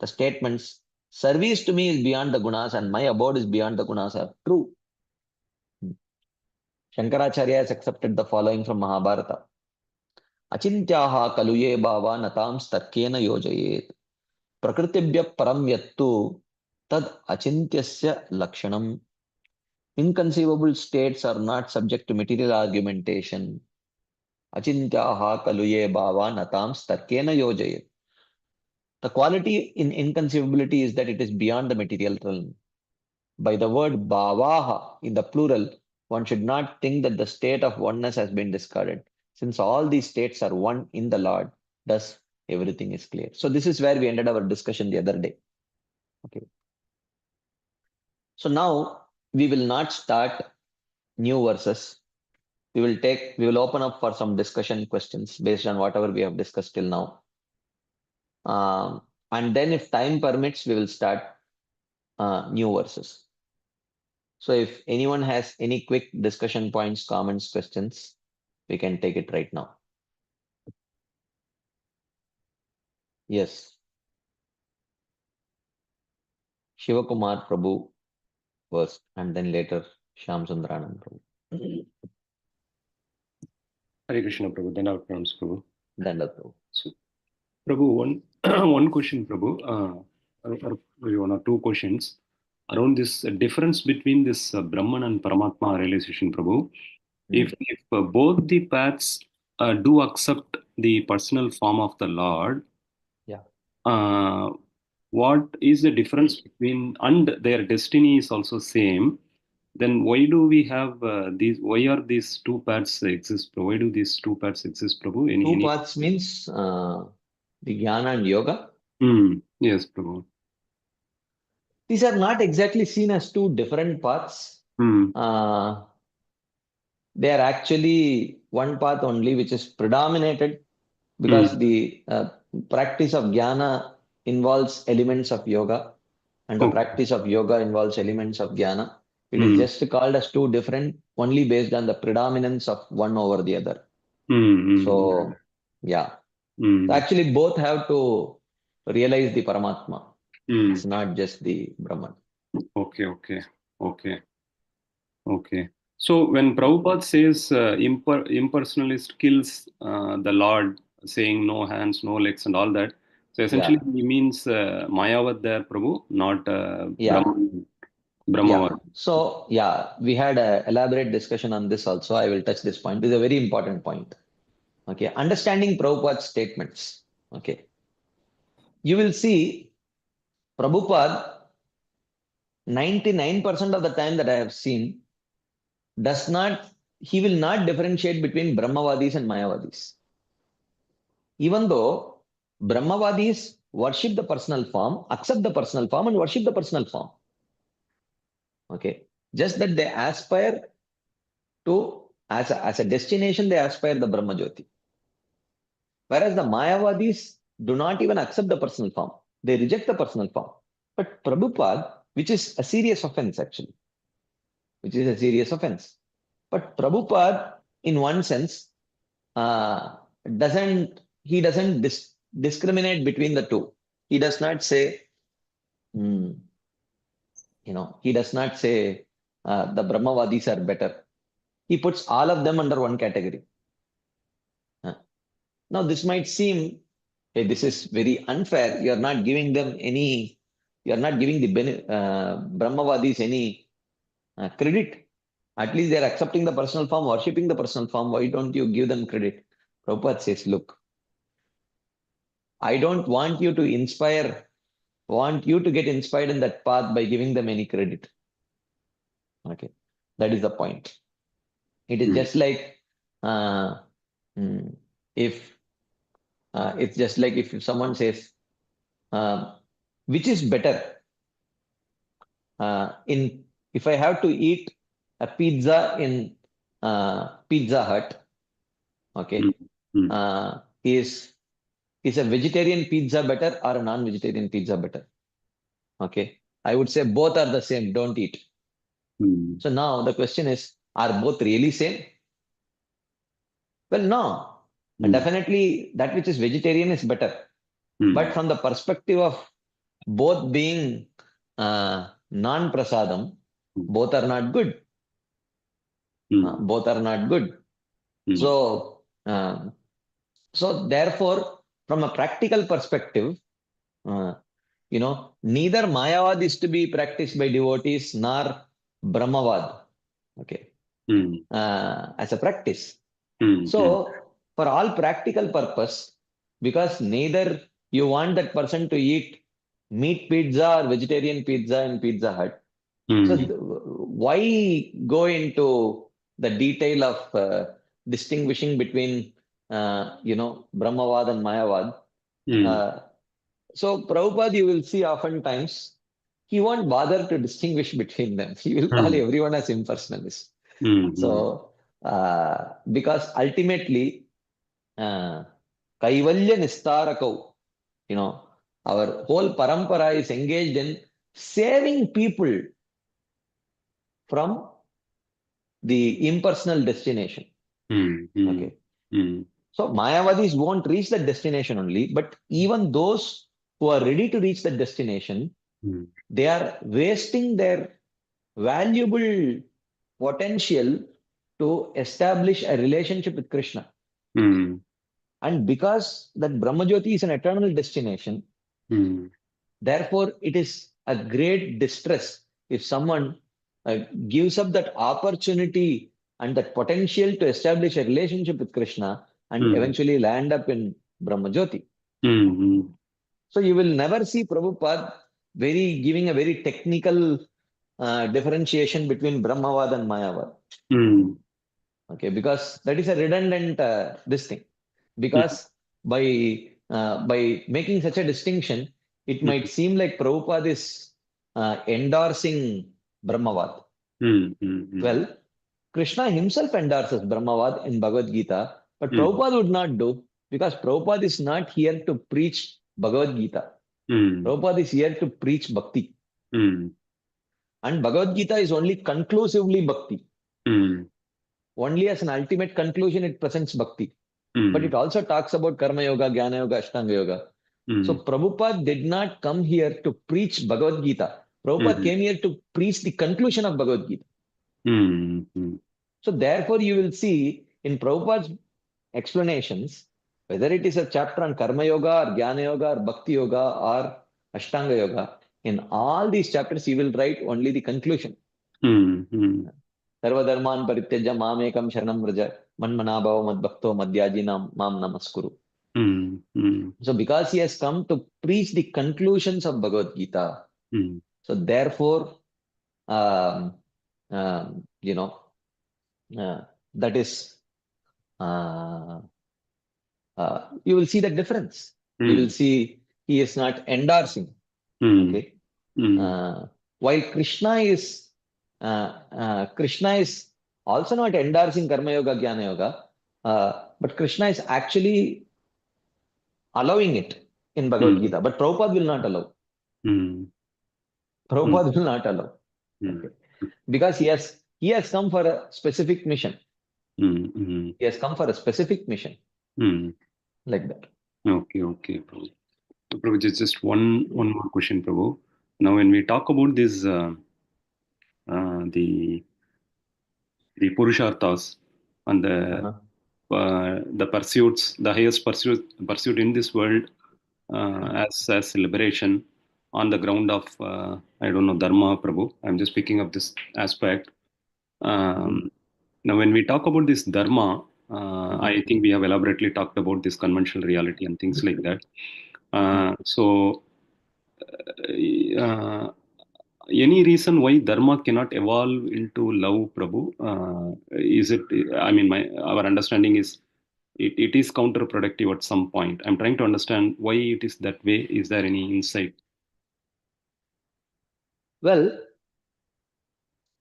The statements, service to me is beyond the gunas and my abode is beyond the gunas are true. Shankaracharya has accepted the following from Mahabharata. Achintyaha kaluye bhava natam starkena yojayet. Prakritibhya param yattu tad achintyasya lakshanam. Inconceivable states are not subject to material argumentation. Achintyaha kaluye bhava natam starkena yojayet. The quality in inconceivability is that it is beyond the material realm. By the word bhavaha in the plural, one should not think that the state of oneness has been discarded. Since all these states are one in the Lord, thus everything is clear. So this is where we ended our discussion the other day. Okay. So now we will not start new verses. We will open up for some discussion questions based on whatever we have discussed till now. And then if time permits, we will start new verses. So if anyone has any quick discussion points, comments, questions, we can take it right now. Yes. Shivakumar Prabhu first, and then later Shyam Sundaranand Prabhu. Hare Krishna Prabhu, then our pronouns Prabhu. Dandavat Prabhu. So, Prabhu, one question, Prabhu, or maybe one or two questions around this difference between this Brahman and Paramatma realization, Prabhu. If both the paths do accept the personal form of the Lord, Yeah. what is the difference between, and their destiny is also same, then why do we have why are these two paths exist, Prabhu? Why do these two paths exist, Prabhu? Two paths means the Jnana and Yoga. Yes, Prabhu. These are not exactly seen as two different paths. They are actually one path only, which is predominated because the practice of Jnana involves elements of Yoga and the practice of Yoga involves elements of Jnana. It is just called as two different, only based on the predominance of one over the other. So, yeah. So actually, both have to realize the Paramatma. It's not just the Brahman. Okay. So when Prabhupada says impersonalist kills the Lord, saying no hands, no legs, and all that, so essentially he means Mayavad there, Prabhu, not Brahmavad. So, we had an elaborate discussion on this also. I will touch this point. This is a very important point. Okay. Understanding Prabhupada's statements. Okay. you will see Prabhupada, 99% of the time that I have seen, he will not differentiate between Brahmavadis and Mayavadis. Even though Brahmavadis worship the personal form, accept the personal form, and worship the personal form. Okay. Just that they aspire to, as a destination, they aspire the Brahma Jyoti. Whereas the Mayavadis do not even accept the personal form. They reject the personal form. But Prabhupada, which is a serious offense actually, which is a serious offense. But Prabhupada, in one sense, he doesn't discriminate between the two. He does not say, he does not say the Brahmavadis are better. He puts all of them under one category. Now, this might seem, hey, this is very unfair. You are not giving the Brahmavadis any credit. At least they are accepting the personal form, worshipping the personal form. Why don't you give them credit? Prabhupada says, look, I don't want you to get inspired in that path by giving them any credit. Okay, that is the point. It is just like if someone says, which is better? If I have to eat a pizza in Pizza Hut, okay, is a vegetarian pizza better or a non-vegetarian pizza better? Okay, I would say both are the same. Don't eat. So now the question is, are both really same? Well, no. Definitely that which is vegetarian is better. But from the perspective of both being non-prasadam, both are not good. Both are not good. So therefore, from a practical perspective, neither Mayavad is to be practiced by devotees nor Brahmavad. Okay. As a practice. So, for all practical purpose, because neither you want that person to eat meat pizza or vegetarian pizza in Pizza Hut. So, why go into the detail of distinguishing between, Brahmavad and Mayavad? So, Prabhupada, you will see oftentimes, he won't bother to distinguish between them. He will call everyone as impersonalist. So, because ultimately, Kaivalya Nistarakau, our whole parampara is engaged in saving people from the impersonal destination. Okay. So Mayavadis won't reach that destination only, but even those who are ready to reach that destination, they are wasting their valuable potential to establish a relationship with Krishna. And because that Brahmajyoti is an eternal destination, therefore it is a great distress if someone gives up that opportunity and that potential to establish a relationship with Krishna and eventually land up in Brahmajyoti. So you will never see Prabhupada giving a very technical differentiation between Brahmavad and Mayavad. Okay, because that is a redundant this thing. Because by making such a distinction, it might seem like Prabhupada is endorsing Brahmavad. Well, Krishna himself endorses Brahmavad in Bhagavad Gita, but Prabhupada would not do, because Prabhupada is not here to preach Bhagavad Gita. Prabhupada is here to preach bhakti. And Bhagavad Gita is only conclusively bhakti. Only as an ultimate conclusion, it presents bhakti. But it also talks about Karma Yoga, Jnana Yoga, Ashtanga Yoga. So Prabhupada did not come here to preach Bhagavad Gita. Prabhupada came here to preach the conclusion of Bhagavad Gita. So therefore you will see in Prabhupada's explanations, whether it is a chapter on Karma Yoga or Jnana Yoga or Bhakti Yoga or Ashtanga Yoga, in all these chapters he will write only the conclusion. Sarva dharman parityaja mamekam sharanam vraja manmanabhava madbhakto madhyajinam mam namaskuru. Mm, mm, So because he has come to preach the conclusions of Bhagavad Gita, mm, so therefore, um, you know, that is, uh, you will see the difference. You will mm, see he is not endorsing. mm, Okay. mm, While Krishna is also not endorsing Karma Yoga, Jnana Yoga, but Krishna is actually allowing it in Bhagavad mm, Gita. But Prabhupada will not allow. mm, mm, Prabhupada will not allow. mm, Okay. Because he has come for a specific mission. mm, mm, He has come for a specific mission mm. like that. Okay, okay, Prabhu. So, Prabhu, just one more question, Prabhu. Now, when we talk about this, uh, the the purusharthas and Uh-huh. the pursuits, the highest pursuit in this world, as liberation on the ground of I don't know, dharma, Prabhu. I'm just picking up this aspect. Um, Now, when we talk about this dharma, I think we have elaborately talked about this conventional reality and things like that. So, any reason why dharma cannot evolve into love, Prabhu? Is it? I mean, our understanding is it is counterproductive at some point. I'm trying to understand why it is that way. Is there any insight? Well,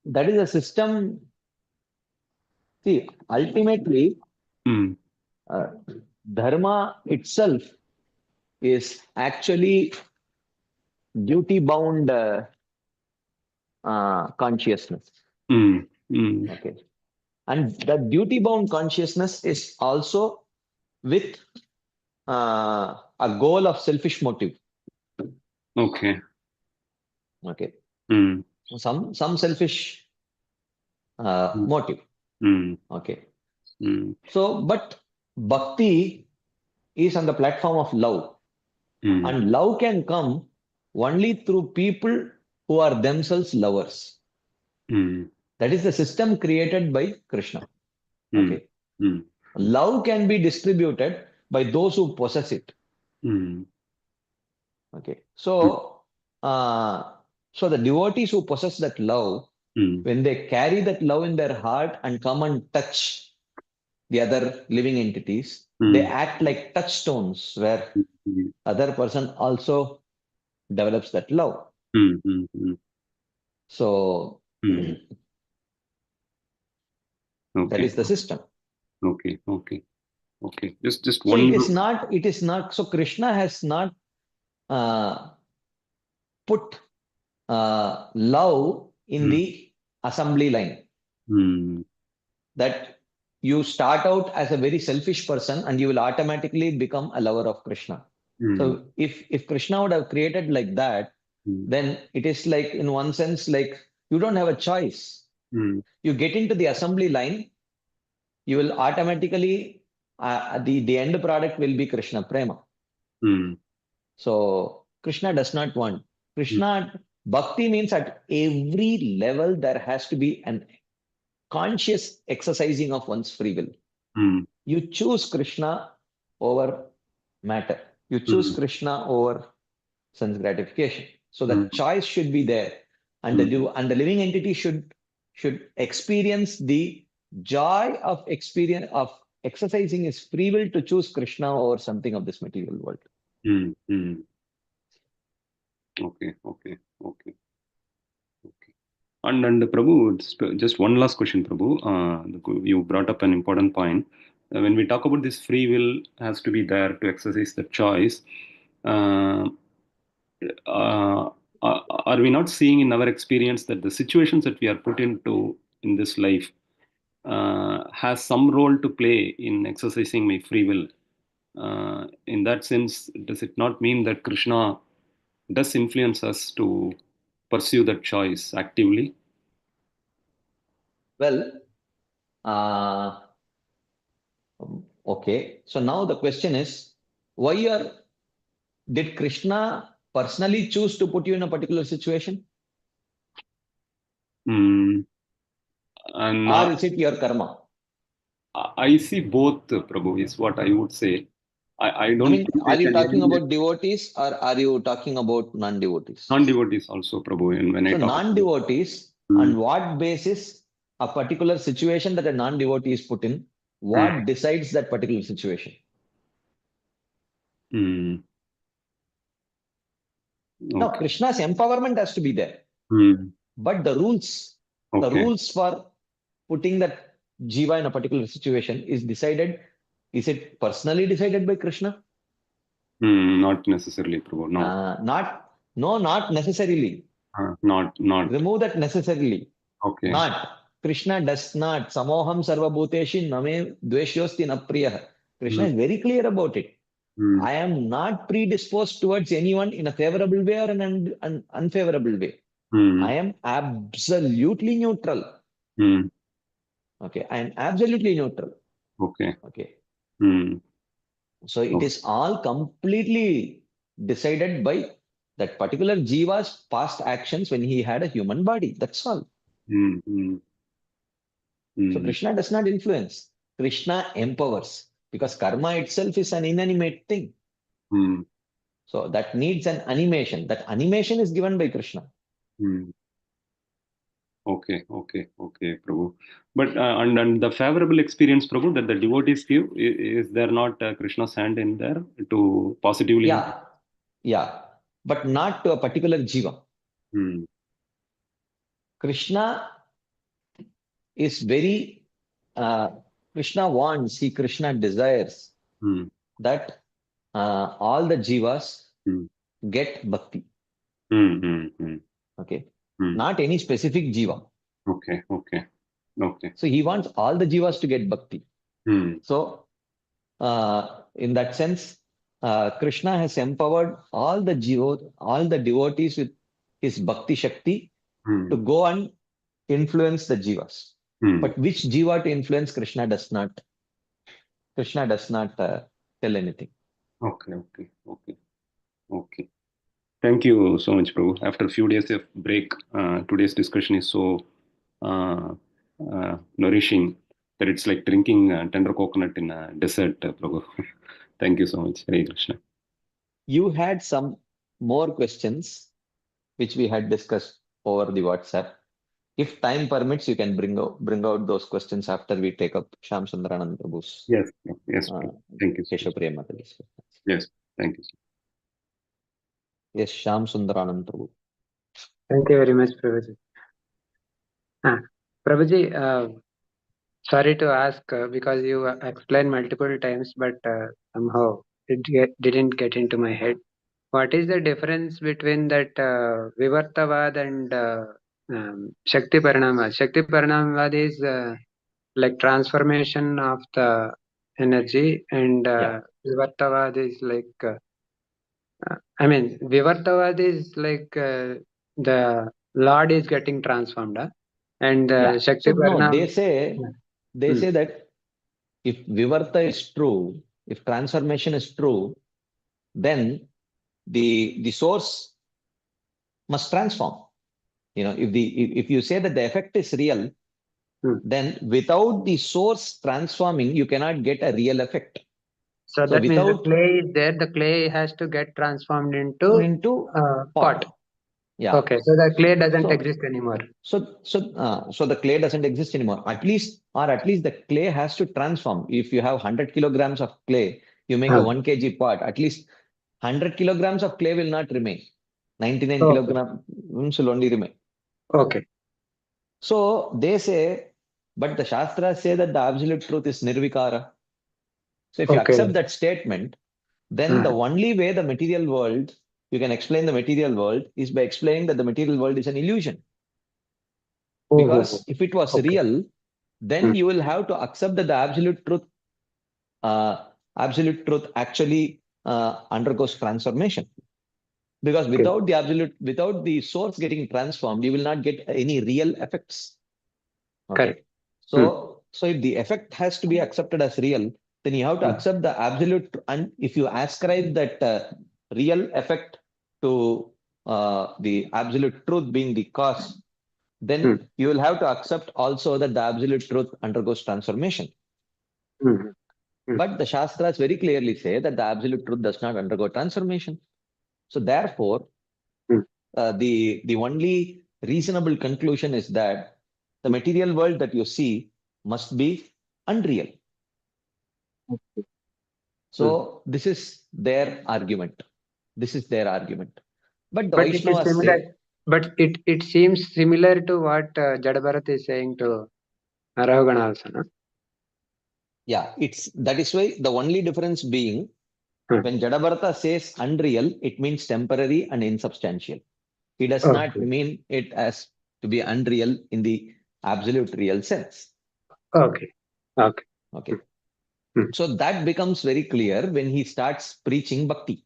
that is a system. See, ultimately, Mm, uh, dharma itself is actually duty bound consciousness. mm, mm, Okay. And that duty bound consciousness is also with a goal of selfish motive. okay. Okay. Mm, Some selfish mm, motive. mm, Okay. mm, So, but bhakti is on the platform of love. mm, And love can come only through people who are themselves lovers. mm, That is the system created by Krishna. mm, Okay. mm, Love can be distributed by those who possess it. mm, Okay. mm, So the devotees who possess that love, mm, when they carry that love in their heart and come and touch the other living entities, they mm, act like touchstones where mm, other person also develops that love. mm, mm, mm, So mm. that Okay, is the system. okay, okay, okay. Just So it one. is not, so Krishna has not uh, put love in Mm, the assembly line. mm, That you start out as a very selfish person and you will automatically become a lover of Krishna. mm, So if Krishna would have created like that, mm, then it is like in one sense like you don't have a choice. mm, You get into the assembly line, you will automatically the end product will be Krishna prema. mm, So Krishna does not want. Krishna bhakti means at every level there has to be an conscious exercising of one's free will. mm, You choose Krishna over matter. You choose mm, Krishna over sense gratification. So mm, that choice should be there, and mm, the living entity should experience the joy of experience of exercising his free will to choose Krishna over something of this material world. mm, mm. Okay, okay, okay, okay. And Prabhu, just one last question, Prabhu. You brought up an important point. When we talk about this free will has to be there to exercise the choice. Uh, uh, are we not seeing in our experience that the situations that we are put into in this life has some role to play in exercising my free will? In that sense, does it not mean that Krishna does influence us to pursue that choice actively? Well, uh, okay. So now the question is, did Krishna personally choose to put you in a particular situation, Mm, and or is it your karma? I see both, Prabhu, is what I would say. I I don't mean, think are they you can talking eliminate about devotees or are you talking about non-devotees? non-devotees also, Prabhu. And when I So talk about non-devotees, mm, on what basis a particular situation that a non-devotee is put in, mm, what decides that particular situation? mm, Now, okay. Krishna's empowerment has to be there, Mm, but the okay. rules for putting that jiva in a particular situation is decided. Is it personally decided by Krishna? Not necessarily, Prabhu. No. Not necessarily. Not. Remove that necessarily. Okay. Not. Krishna does not. Samoham sarvabhuteshi name dveshyosti na priyah. Krishna Mm, is very clear about it. mm, I am not predisposed towards anyone in a favorable way or an unfavorable way. I mm, am absolutely neutral. mm, Okay. I am absolutely neutral. okay. Okay. Mm, So it okay. is all completely decided by that particular jiva's past actions when he had a human body. That's all. Mm, mm, So mm, Krishna does not influence. Krishna empowers because karma itself is an inanimate thing. mm, So that needs an animation. That animation is given by Krishna. mm. Okay, Prabhu. But and the favorable experience, Prabhu, that the devotees give, is there not Krishna's hand in there to positively impact? Yeah, yeah, but not to a particular jiva. Hmm. Krishna is very, uh, Krishna wants, Krishna desires Hmm. that all the jivas Hmm. get bhakti. Hmm. Hmm. Hmm. Okay, Hmm. not any specific jiva. Okay. So he wants all the jivas to get bhakti. Hmm. So in that sense, Krishna has empowered all the devotees with his bhakti shakti Hmm. to go and influence the jivas. Hmm. But which jiva to influence, Krishna does not. Krishna does not tell anything. Okay. Thank you so much, Prabhu. After a few days of break, today's discussion is so uh, nourishing that it's like drinking tender coconut in a desert, Prabhu. Thank you so much. Hare Krishna. You had some more questions which we had discussed over the WhatsApp. If time permits, you can bring out those questions after we take up Sham Sundaranand Prabhu's Yes, uh, Prabhu. Thank you so much. Keshav Priya Mataji's questions. Yes, thank you. Yes, Sham Sundaranand Prabhu. Thank you very much, Prabhuji. Prabhuji, sorry to ask because you explained multiple times, but somehow didn't get into my head. What is the difference between that Vivartavad and Shakti Parinamavad? Shakti Parinamavad is like transformation of the energy, and Yeah. Vivartavad is like, Vivartavad is like the Lord is getting transformed, and Yeah. Shakti So no, Parinam. they say that if Vivarta is true, if transformation is true, then the source must transform. If you say that the effect is real, then without the source transforming, you cannot get a real effect. So So that means the without clay is there, the clay has to get transformed into pot. Yeah. Okay, so the clay doesn't So- exist anymore. So the clay doesn't exist anymore. At least the clay has to transform. If you have 100 kilograms of clay, you make a 1 kg pot. At least 100 kilograms of clay will not remain. 99 Okay. kilograms will only remain. Okay. So they say, but the Shastras say that the absolute truth is nirvikara. So if you Okay. accept that statement, then the only way the material world, you can explain the material world is by explaining that the material world is an illusion. Because if it was real, then you will have to accept that the absolute truth actually undergoes transformation. Because without the source getting transformed, you will not get any real effects. Okay. Correct. So if the effect has to be accepted as real, then you have to accept the absolute. And if you ascribe that real effect to the absolute truth being the cause, then you will have to accept also that the absolute truth undergoes transformation. But the Shastras very clearly say that the absolute truth does not undergo transformation. So therefore, the only reasonable conclusion is that the material world that you see must be unreal. So this is their argument. This is their argument. But the But it is Vaishnavas similar. say, But it seems similar to what Jadabharat is saying to Rahugana also, no? yeah, that is why the only difference being when Jadabharata says unreal, it means temporary and insubstantial. He does not mean it as to be unreal in the absolute real sense. Okay. Okay. So that becomes very clear when he starts preaching bhakti.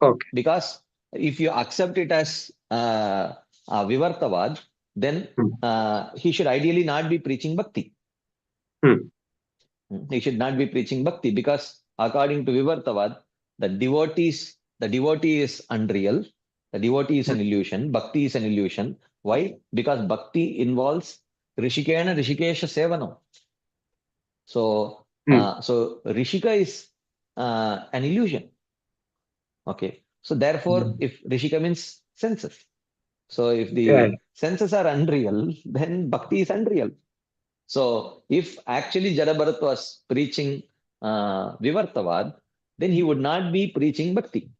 Okay. Because if you accept it as Vivartavad, then he should ideally not be preaching bhakti. He should not be preaching bhakti because according to Vivartavad, the devotee is unreal. The devotee is an illusion. Bhakti is an illusion. Why? Because bhakti involves Rishikena Rishikesha Sevanam. So, so Rishika is an illusion. Okay. So therefore, if Rishika means senses. So if the senses are unreal, then bhakti is unreal. So if actually Jadabharat was preaching Vivartavad, then he would not be preaching bhakti.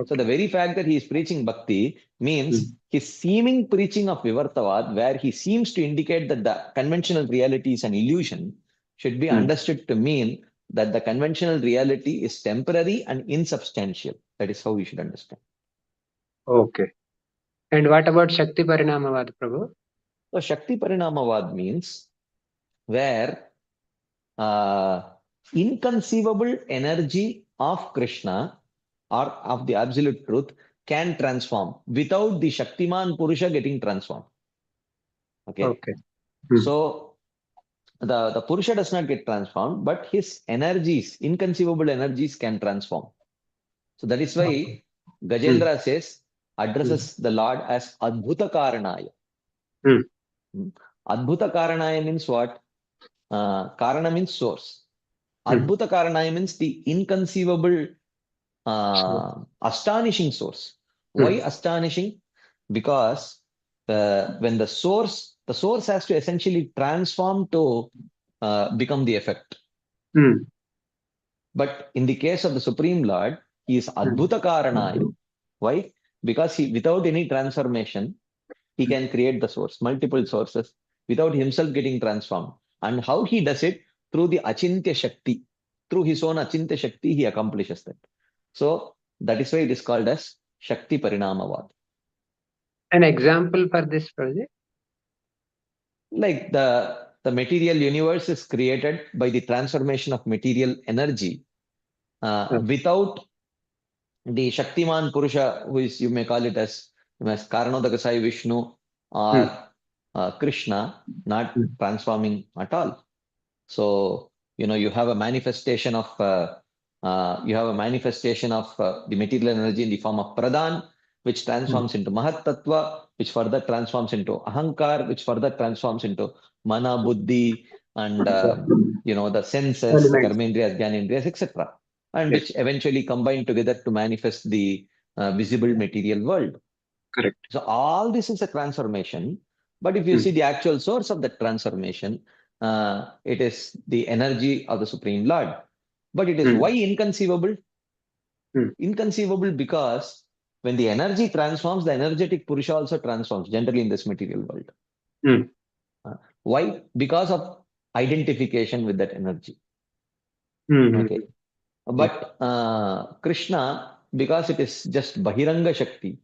So the very fact that he is preaching bhakti means his seeming preaching of Vivartavad, where he seems to indicate that the conventional reality is an illusion, should be understood to mean that the conventional reality is temporary and insubstantial. That is how we should understand. Okay. And what about Shakti Parinamavad, Prabhu? So Shakti Parinamavad means where inconceivable energy of Krishna or of the absolute truth can transform without the Shaktiman Purusha getting transformed. Okay. So the Purusha does not get transformed, but his energies, inconceivable energies can transform. So that is why Gajendra addresses the Lord as Adbhuta Karanaya. Adbhuta Karanaya means what? Karana means source. Adbhuta Karanaya means the inconceivable, astonishing source. Why astonishing? Because when the source has to essentially transform to become the effect. But in the case of the Supreme Lord, he is Adbhuta Karanaya. Why? Because he, without any transformation, he can create the source, multiple sources, without himself getting transformed. And how he does it? Through the Achintya Shakti. Through his own Achintya Shakti, he accomplishes that. So that is why it is called as Shakti Parinamavad. An example for this project? Like the material universe is created by the transformation of material energy without the Shaktiman Purusha, who is, you may call it as Karanodakasai Vishnu or Krishna, not transforming at all. So, you have a manifestation of the material energy in the form of Pradhan, which transforms into Mahat Tattva, which further transforms into Ahankar, which further transforms into Mana, Buddhi, and the senses, the Karmendriyas, Jnanendriyas, etc. And which eventually combine together to manifest the visible material world. Correct. So all this is a transformation. But if you see the actual source of the transformation, it is the energy of the Supreme Lord. But it is why inconceivable? Inconceivable because when the energy transforms, the energetic Purusha also transforms, generally in this material world. Why? Because of identification with that energy. Okay. But Krishna, because it is just Bahiranga Shakti,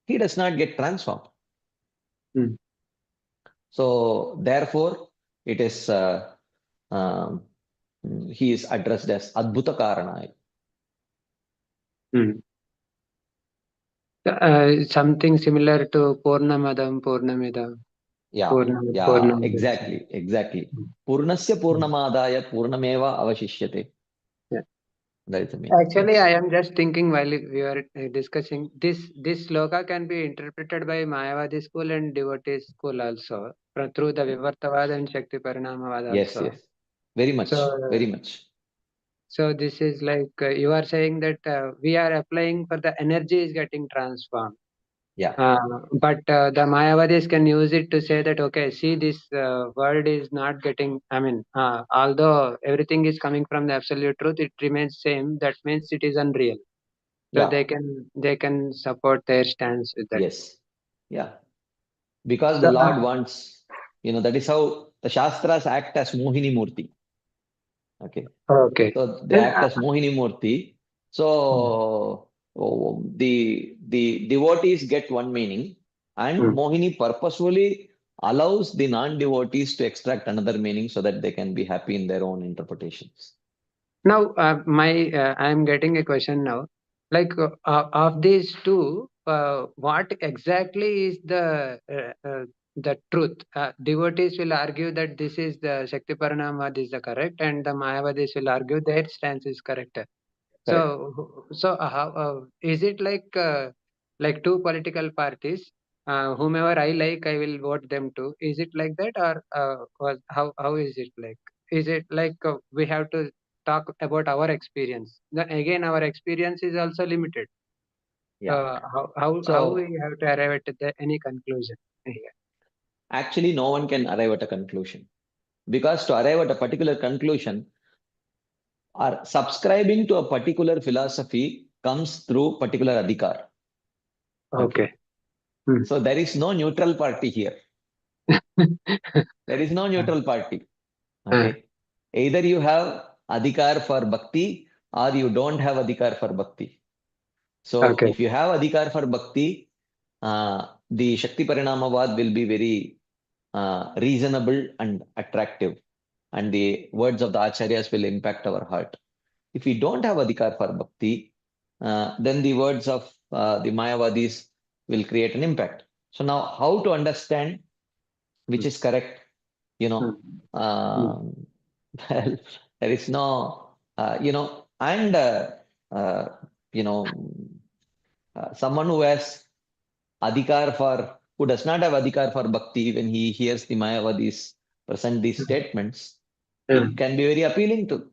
he does not get transformed. So therefore, it is he is addressed as Adbhuta Karanaya. Something similar to Purnamadam, Purnamidam. Yeah, exactly. Purnasya Purnamadaya Purnameva Avashishyate. That is the meaning. Actually, I am just thinking while we were discussing this sloka can be interpreted by Mayavadi school and devotee school also. through the Vivartavada and Shakti Parinamavada Yes, also. yes. Very much, very So, much. so this is like you are saying that we are applying for the energy is getting transformed. Yeah. But the Mayavadis can use it to say that, okay, see, this world is not getting, I mean, although everything is coming from the absolute truth, it remains same. That means it is unreal. So Yeah. they can support their stance with that. Yes. Yeah. Because the So, Lord wants, that is how the Shastras act as Mohini Murti. Okay. okay. So they Then, act as Mohini Murti. So the devotees get one meaning, and Mohini purposefully allows the non-devotees to extract another meaning so that they can be happy in their own interpretations. now, I am getting a question now. Like of these two, what exactly is the truth? Devotees will argue that this is the Shakti Paranamavad is the correct, and the Mayavadis will argue their stance is correct. Correct. So how is it like two political parties? Whomever I like, I will vote them to. Is it like that, or how is it like? Is it like we have to talk about our experience? Then again, our experience is also limited. Yeah. How we So have to arrive at any conclusion here? actually, no one can arrive at a conclusion, because to arrive at a particular conclusion or subscribing to a particular philosophy comes through particular adhikar. Okay. Okay. Hmm. So there is no neutral party here. There is no neutral party. Okay. Either you have adhikar for bhakti or you don't have adhikar for bhakti. So Okay. if you have adhikar for bhakti, the Shakti Parinamavad will be very reasonable and attractive, and the words of the acharyas will impact our heart. If we don't have adhikar for bhakti, then the words of the Mayavadis will create an impact. So now, how to understand which is correct? You know, well, there is no, and uh, you know, someone who does not have adhikar for bhakti, when he hears the Mayavadis present these statements, it can be very appealing to.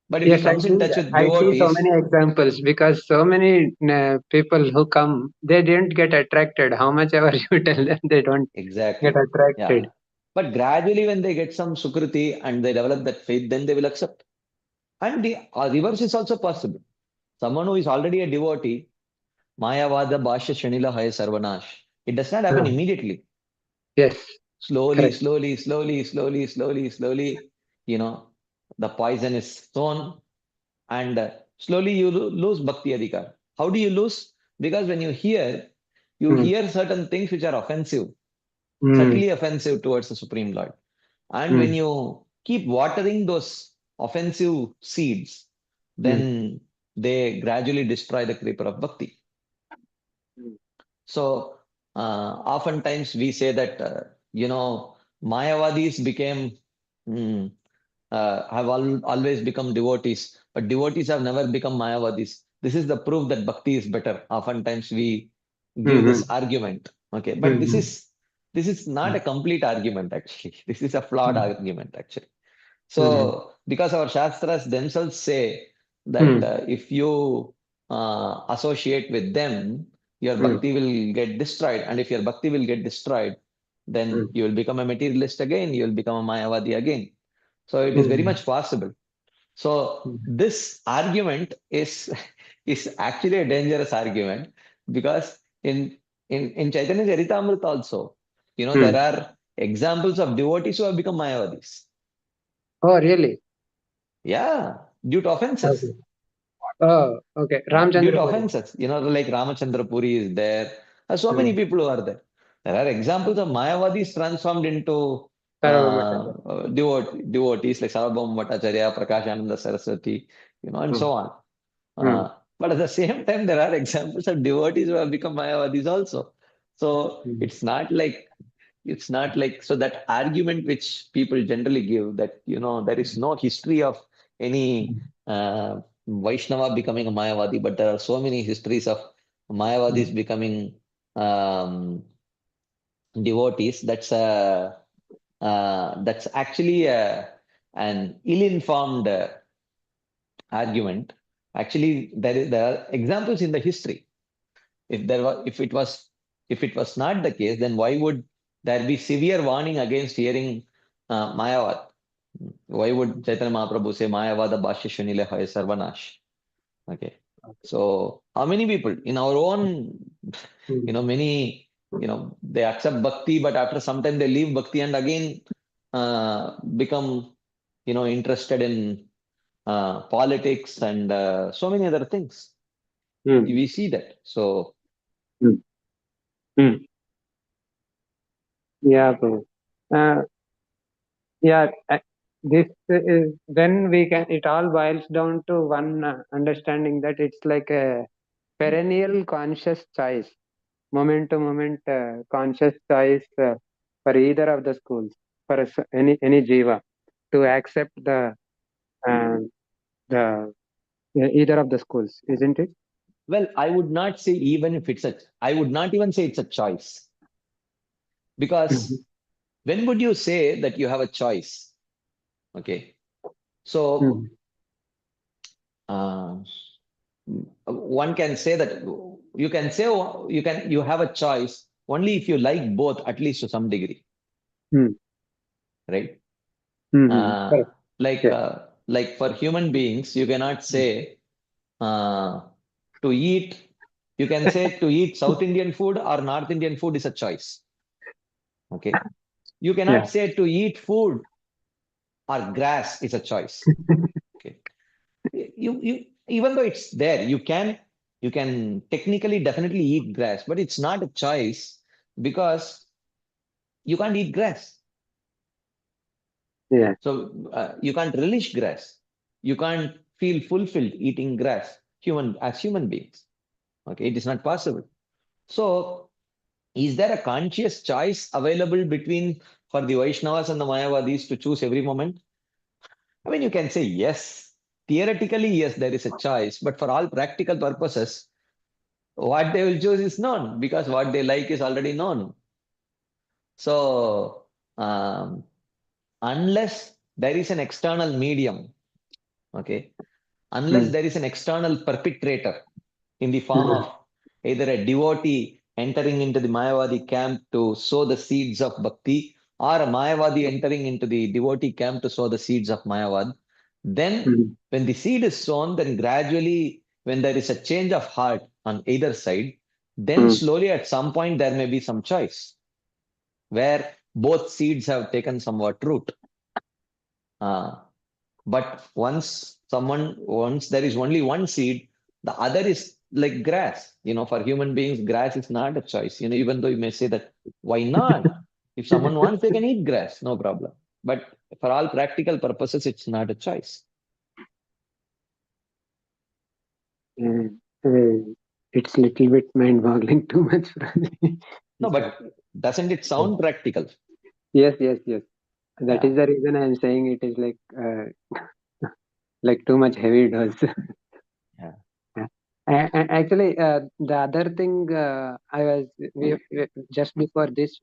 But if he Yes, comes in touch with I see so devotees, many examples because so many people who come, they didn't get attracted. How much ever you tell them, they don't get exactly, attracted. yeah. But gradually, when they get some Sukriti and they develop that faith, then they will accept. And the reverse is also possible. Someone who is already a devotee, Mayavada Bhashya Shanila Haya Sarvanash, it does not happen Ah, immediately. yes, Slowly, correct. slowly, slowly, slowly, slowly, slowly, the poison is sown, and slowly you lose Bhakti Adhikar. How do you lose? Because when you Mm, hear certain things which are offensive, mm, subtly offensive towards the Supreme Lord. And when mm, you keep watering those offensive seeds, mm, then they gradually destroy the creeper of bhakti. mm, So oftentimes we say that, Mayavadis mm, have always become devotees, but devotees have never become Mayavadis. This is the proof that bhakti is better. Oftentimes we give mm, this argument. Okay, but this mm, is this is not a complete argument actually. This is a flawed mm, argument actually. mm, So because our Shastras themselves say that mm, if you associate with them, your mm, bhakti will get destroyed. And if your bhakti will get destroyed, then mm, you will become a materialist again, you will become a Mayavadi again. So it is very mm, much possible. So mm, this argument is is actually a dangerous argument, because in Chaitanya Charitamrita also, there mm. are examples of devotees who have become Mayavadis. Oh, really? Yeah, due to offenses. Okay. Oh, okay. Due Ramchandra to Puri. offenses, like Ramachandra Puri is there. So many Mm. people who are there. There are examples of Mayavadis transformed into Sarvabhaumacharya. devotees like Sarvabhauma Bhattacharya, Prakashananda Saraswati, and Mm, so on. mm, But at the same time, there are examples of devotees who have become Mayavadis also. So mm, it's not like so that argument which people generally give, that there is no history of any Vaishnava becoming a Mayavadi, but there are so many histories of mm, Mayavadis becoming um, devotees. That's a that's actually an ill-informed argument. Actually, there are examples in the history. If it was not the case, then why would there be severe warning against hearing Mayavad? Why would Chaitanya Mahaprabhu say Mayavada Bhashya Shunile Hoy Sarvanash? Okay. So how many people in our own, many, they accept bhakti, but after some time they leave bhakti and again become, interested in politics and so many other things. Hmm. We see that. So Hmm. Yeah, Prabhu. Yeah, this is then we can. It all boils down to one understanding that it's like a perennial conscious choice, moment to moment conscious choice for either of the schools, for any jiva to accept uh, the either of the schools, isn't it? well, I would not say I would not even say it's a choice, because when would you say that you have a choice? Okay. So Mhm. uh, one can say that you have a choice only if you like both, at least to some degree, Hmm. right? Correct. Like Yeah. like for human beings, you cannot say uh, to eat. You can say to eat South Indian food or North Indian food is a choice. Okay. You cannot Yeah. say to eat food or grass is a choice. Okay. You even though it's there, you can technically definitely eat grass, but it's not a choice because you can't eat grass. Yeah. So you can't relish grass. You can't feel fulfilled eating grass, as human beings. Okay, it is not possible. So is there a conscious choice available between for the Vaishnavas and the Mayavadis to choose every moment? I mean, you can say yes. Theoretically, yes, there is a choice, but for all practical purposes, what they will choose is known because what they like is already known. So, unless there is an external medium, okay, unless Hmm. there is an external perpetrator in the form of either a devotee entering into the Mayavadi camp to sow the seeds of bhakti or a Mayavadi entering into the devotee camp to sow the seeds of Mayavad, then Hmm. when the seed is sown, then gradually, when there is a change of heart on either side, then Hmm. slowly at some point there may be some choice where both seeds have taken somewhat root. Uh, but once there is only one seed, the other is like grass. For human beings, grass is not a choice. Even though you may say that, why not? If someone wants, they can eat grass, no problem. But for all practical purposes, it's not a choice. Mm. It's little bit mind-boggling too much for me. No, So, but doesn't it sound practical? yes, yes, yes. That Yeah. is the reason I am saying it is like too much heavy dose. Yeah. Yeah. Actually, the other thing we just before this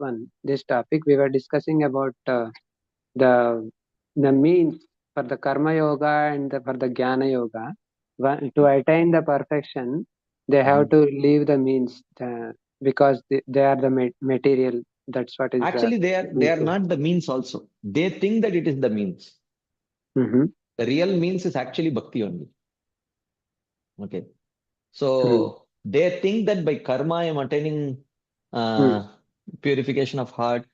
topic, we were discussing about the means for the karma yoga and for the jnana yoga. To attain the perfection, they have to leave the means because they are the material. That's what is the Actually, they are not the means also. They think that it is the means. mm-hmm. The real means is actually bhakti only. Okay. Mm. So they think that by karma I am attaining Mm. purification of heart,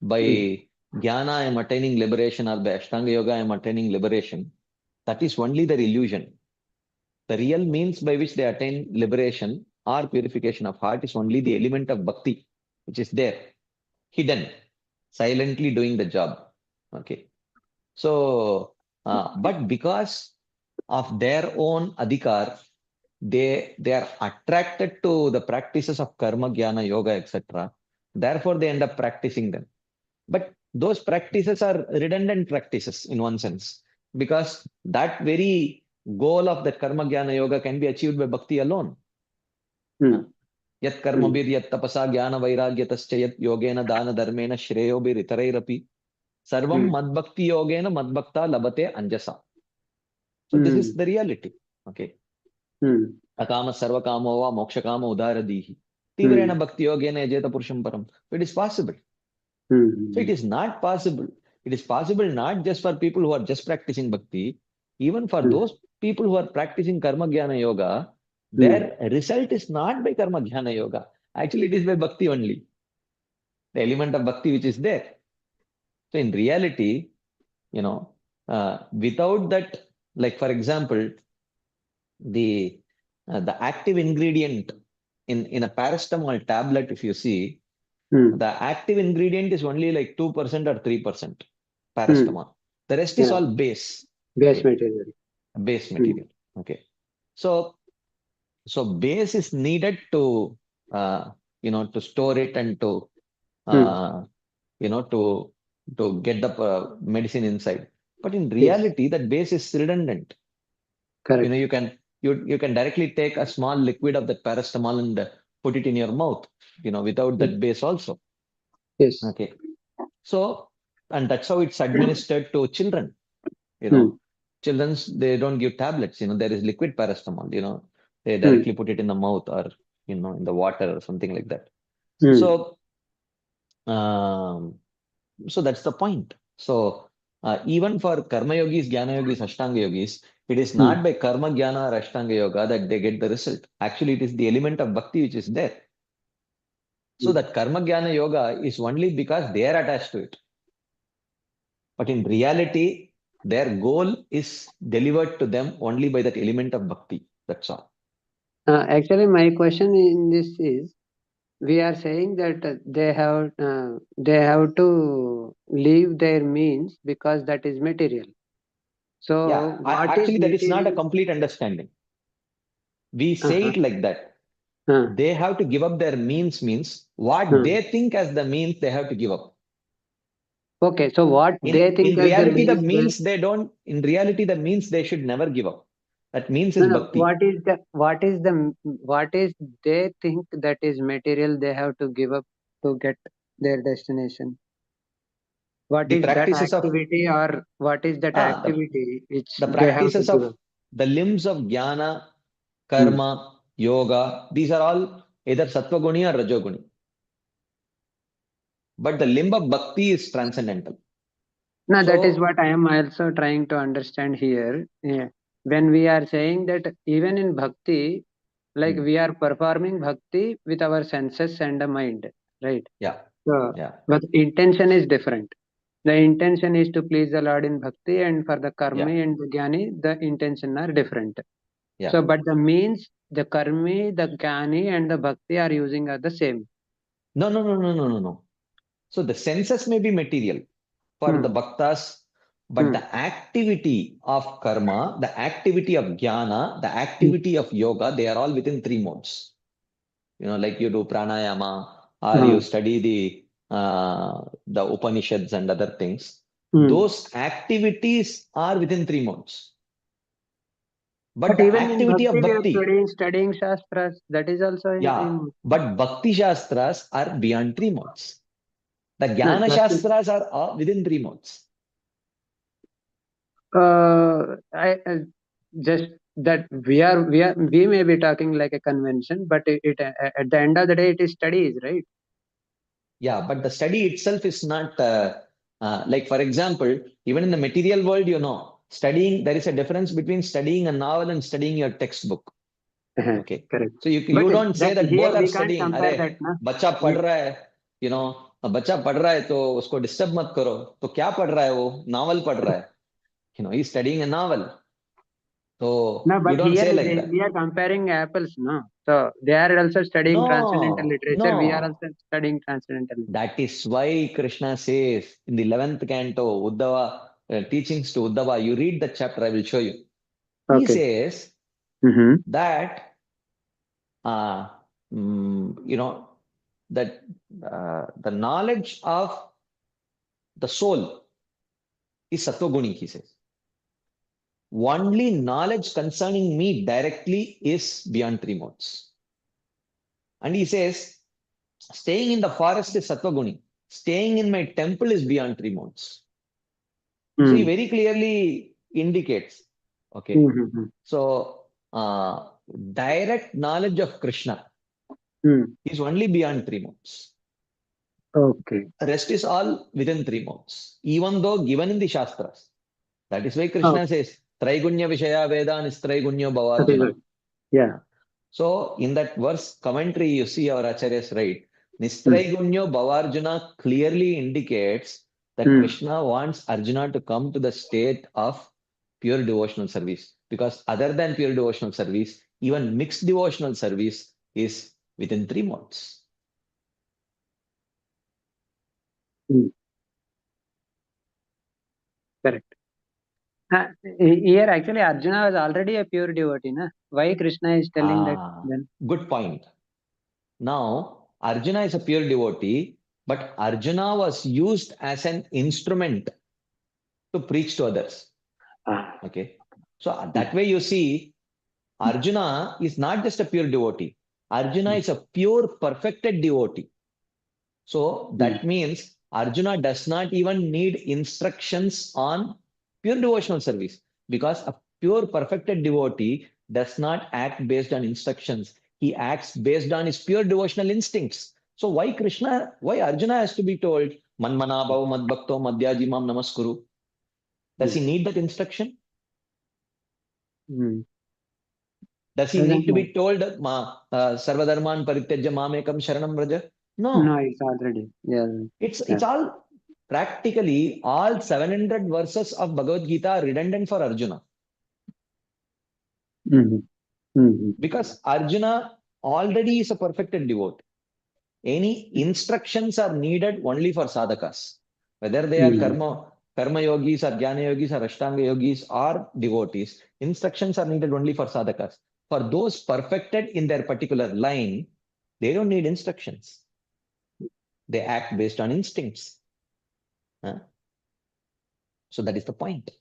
by Mm. jnana I am attaining liberation, or by Ashtanga Yoga I am attaining liberation. That is only their illusion. The real means by which they attain liberation or purification of heart is only the element of bhakti, which is there, hidden, silently doing the job. Okay. So, but because of their own adhikar, they are attracted to the practices of karma, jnana, yoga, etc. Therefore, they end up practicing them. But those practices are redundant practices in one sense, because that very goal of the karma, jnana, yoga can be achieved by bhakti alone. Mm. Yat karma bir, yat tapasa, jnana, vairagya, tascha, yat yogena, dana, dharmena, shreyo bir, itarairapi. Sarvam Hmm. madbhakti yogena madbhakta labate anjasa. So this is the reality. Okay. Hmm. Akama sarvakamo va mokshakama udaradihi. Hmm. Tivrena bhakti yogena yajeta purusham param. It is possible. So it Hmm. is not possible. It is possible not just for people who are just practicing bhakti, even for Hmm. those people who are practicing karma jnana yoga, Hmm. their result is not by karma jnana yoga. Actually, it is by bhakti only. The element of bhakti which is there. So in reality, without that, like for example, the active ingredient in a paracetamol tablet, if you see, Hmm. the active ingredient is only like 2% or 3% Hmm. paracetamol. The rest is Yeah. all base. Base Okay. material. Base Hmm. material. Okay. So base is needed to to store it and to Hmm. to get the medicine inside. But in Yes. reality, that base is redundant. Correct. You can directly take a small liquid of that paracetamol and put it in your mouth, without that base also. Yes. Okay. So, and that's how it's administered to children. Hmm. Children's, they don't give tablets. There is liquid paracetamol. They Hmm. directly put it in the mouth or in the water or something like that. Hmm. So, so that's the point. So, even for karma yogis, jnana yogis, ashtanga yogis, it is Hmm. not by karma, jnana, or ashtanga yoga that they get the result. Actually, it is the element of bhakti which is there. So Hmm. that karma, jnana, yoga is only because they are attached to it. But in reality, their goal is delivered to them only by that element of bhakti. That's all. Actually, my question in this is, we are saying that they have to leave their means because that is material. So Yeah, what is actually, that is not a material? complete understanding. We say Uh-huh. it like that. Uh, They have to give up their means what uh. they think as the means they have to give up. Okay, so what they In think as the reality, the means they, means they don't, in reality, the means they should never give up. That means no, is no, bhakti. what is they think that is material they have to give up to get their destination? What The is that practices of activity, or what is that ah, activity which the they have to practices give of up? the limbs of jnana, Hmm. karma, yoga, these are all either sattva-guni or rajoguni. But the limb of bhakti is transcendental. No, that is So, what I am also trying to understand here. Yeah. When we are saying that even in bhakti, like hmm, we are performing bhakti with our senses and the mind, right? yeah, So, yeah, but intention is different. The intention is to please the Lord in bhakti, and for the yeah, karmi and the jnani, the intention are different. yeah. So, but the means, the karmi, the jnani, and the bhakti are using are the same. No, no, no, no, no, no, no. So the senses may be material for the Hmm. bhaktas, but Hmm. the activity of karma, the activity of jnana, the activity of yoga, they are all within three modes. Like you do pranayama or Hmm. you study the Upanishads and other things. Hmm. Those activities are within three modes. But But the even in activity bhakti, of we are bhakti, studying shastras. That is also yeah, in but bhakti shastras are beyond three modes. The no, jnana just shastras are all within three modes. I just that we may be talking like a convention, but at the end of the day, it is studies, right? Yeah, but the study itself is not like, for example, even in the material world, studying, there is a difference between studying a novel and studying your textbook. Okay. Correct. So But you don't say that that both here are we can't studying. compare अरे that, na? बच्चा पढ़ रहा है, बच्चा पढ़ रहा है तो उसको डिस्टर्ब मत करो. तो क्या पढ़ रहा है वो? नॉवल पढ़ रहा है. He's studying a novel. So No, you but don't here say like that. we are comparing apples, no? So they are also studying transcendental No, literature. We are no. also studying transcendental. That is why Krishna says in the 11th canto, Uddhava, teachings to Uddhava, you read the chapter, I will show you. He Okay. says Mm-hmm. that, uh, you know, that the knowledge of the soul is Sattva-guni, he says. Only knowledge concerning me directly is beyond three modes. And he says, staying in the forest is Sattva-guni. Staying in my temple is beyond three modes. So he Hmm. very clearly indicates. Okay. Hmm. So direct knowledge of Krishna Hmm. is only beyond 3 months. Okay. Rest is all within 3 months, even though given in the Shastras. That is why Oh, Krishna says, Traigunya Vishaya Veda Nistraigunyo that is Bhavarjuna. good. Yeah. So in that verse commentary, you see our Acharyas right. Hmm. Nistraigunyo Bhavarjuna clearly indicates that Hmm. Krishna wants Arjuna to come to the state of pure devotional service. Because other than pure devotional service, even mixed devotional service is within 3 months. Hmm. Correct. Here, actually, Arjuna was already a pure devotee, na? Why Krishna is telling that then? Good point. Now, Arjuna is a pure devotee, but Arjuna was used as an instrument to preach to others. Ah. Okay. So that way you see, Arjuna is not just a pure devotee. Arjuna is a pure perfected devotee. So that means Arjuna does not even need instructions on pure devotional service because a pure perfected devotee does not act based on instructions. He acts based on his pure devotional instincts. So why Arjuna has to be told, Manmana bhava madbhakto madhyajimam namaskuru? Does he need that instruction? Hmm. Does he Doesn't need to know. be told, Sarvadharman Parityajya Mamekam Sharanam Vraja? No, No. it's already. Yeah. It's all practically all 700 verses of Bhagavad Gita are redundant for Arjuna Hmm. Hmm. because Arjuna already is a perfected devotee. Any instructions are needed only for sadhakas, whether they are Hmm. karma yogis or jnana yogis or ashtanga yogis or devotees. Instructions are needed only for sadhakas. For those perfected in their particular line, they don't need instructions. They act based on instincts. Huh? So that is the point.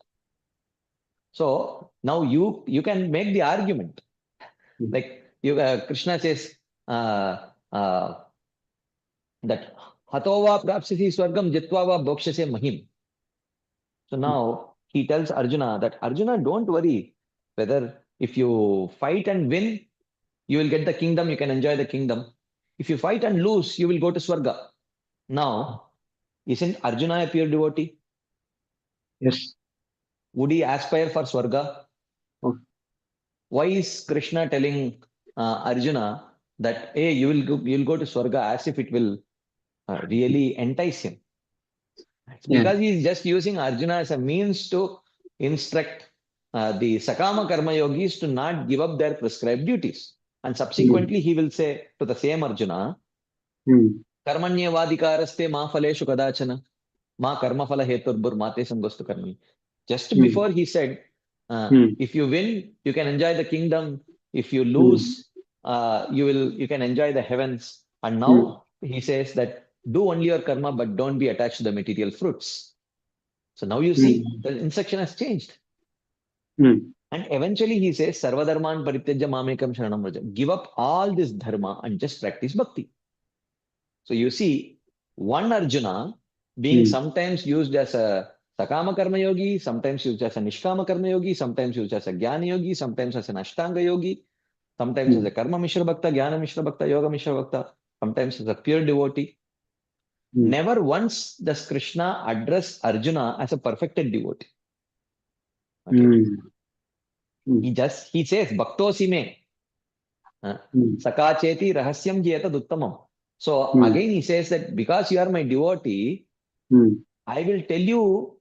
So now you can make the argument like Krishna says that hatova prapsisi swargam jitva va bhokshase mahim. So now he tells Arjuna that Arjuna, don't worry whether if you fight and win, you will get the kingdom, you can enjoy the kingdom. If you fight and lose, you will go to Swarga. Now, isn't Arjuna a pure devotee? Yes. Would he aspire for Swarga? Oh. Why is Krishna telling Arjuna that hey, you'll go to Swarga as if it will really entice him? It's Yeah. because he's just using Arjuna as a means to instruct the Sakama Karma yogis to not give up their prescribed duties. And subsequently, he will say to the same Arjuna, Hmm. Karmanyavadikaraste ma phaleshu kadachana, ma karma phala heturbur mate sangostu karmi. Just Hmm. before he said, Hmm. if you win, you can enjoy the kingdom. If you Hmm. lose, you can enjoy the heavens. And Hmm. now he says that do only your karma, but don't be attached to the material fruits. So now you see Hmm. the instruction has changed. Hmm. And eventually he says, Sarvadharman Parityajya Mamekam Sharanam Vraja. Give up all this dharma and just practice bhakti. So you see, one Arjuna being Hmm. sometimes used as a Sakama Karma Yogi, sometimes used as a Nishkama Karma Yogi, sometimes used as a Jnana Yogi, sometimes as an Ashtanga Yogi, sometimes as Hmm. a Karma Mishra Bhakta, Jnana Mishra Bhakta, Yoga Mishra Bhakta, sometimes as a pure devotee. Hmm. Never once does Krishna address Arjuna as a perfected devotee. Okay. Hmm. He says, Bhaktosi me. Hmm. Sakacheti rahasyam jeta uttamam. So Hmm. again he says that because you are my devotee, Hmm. I will tell you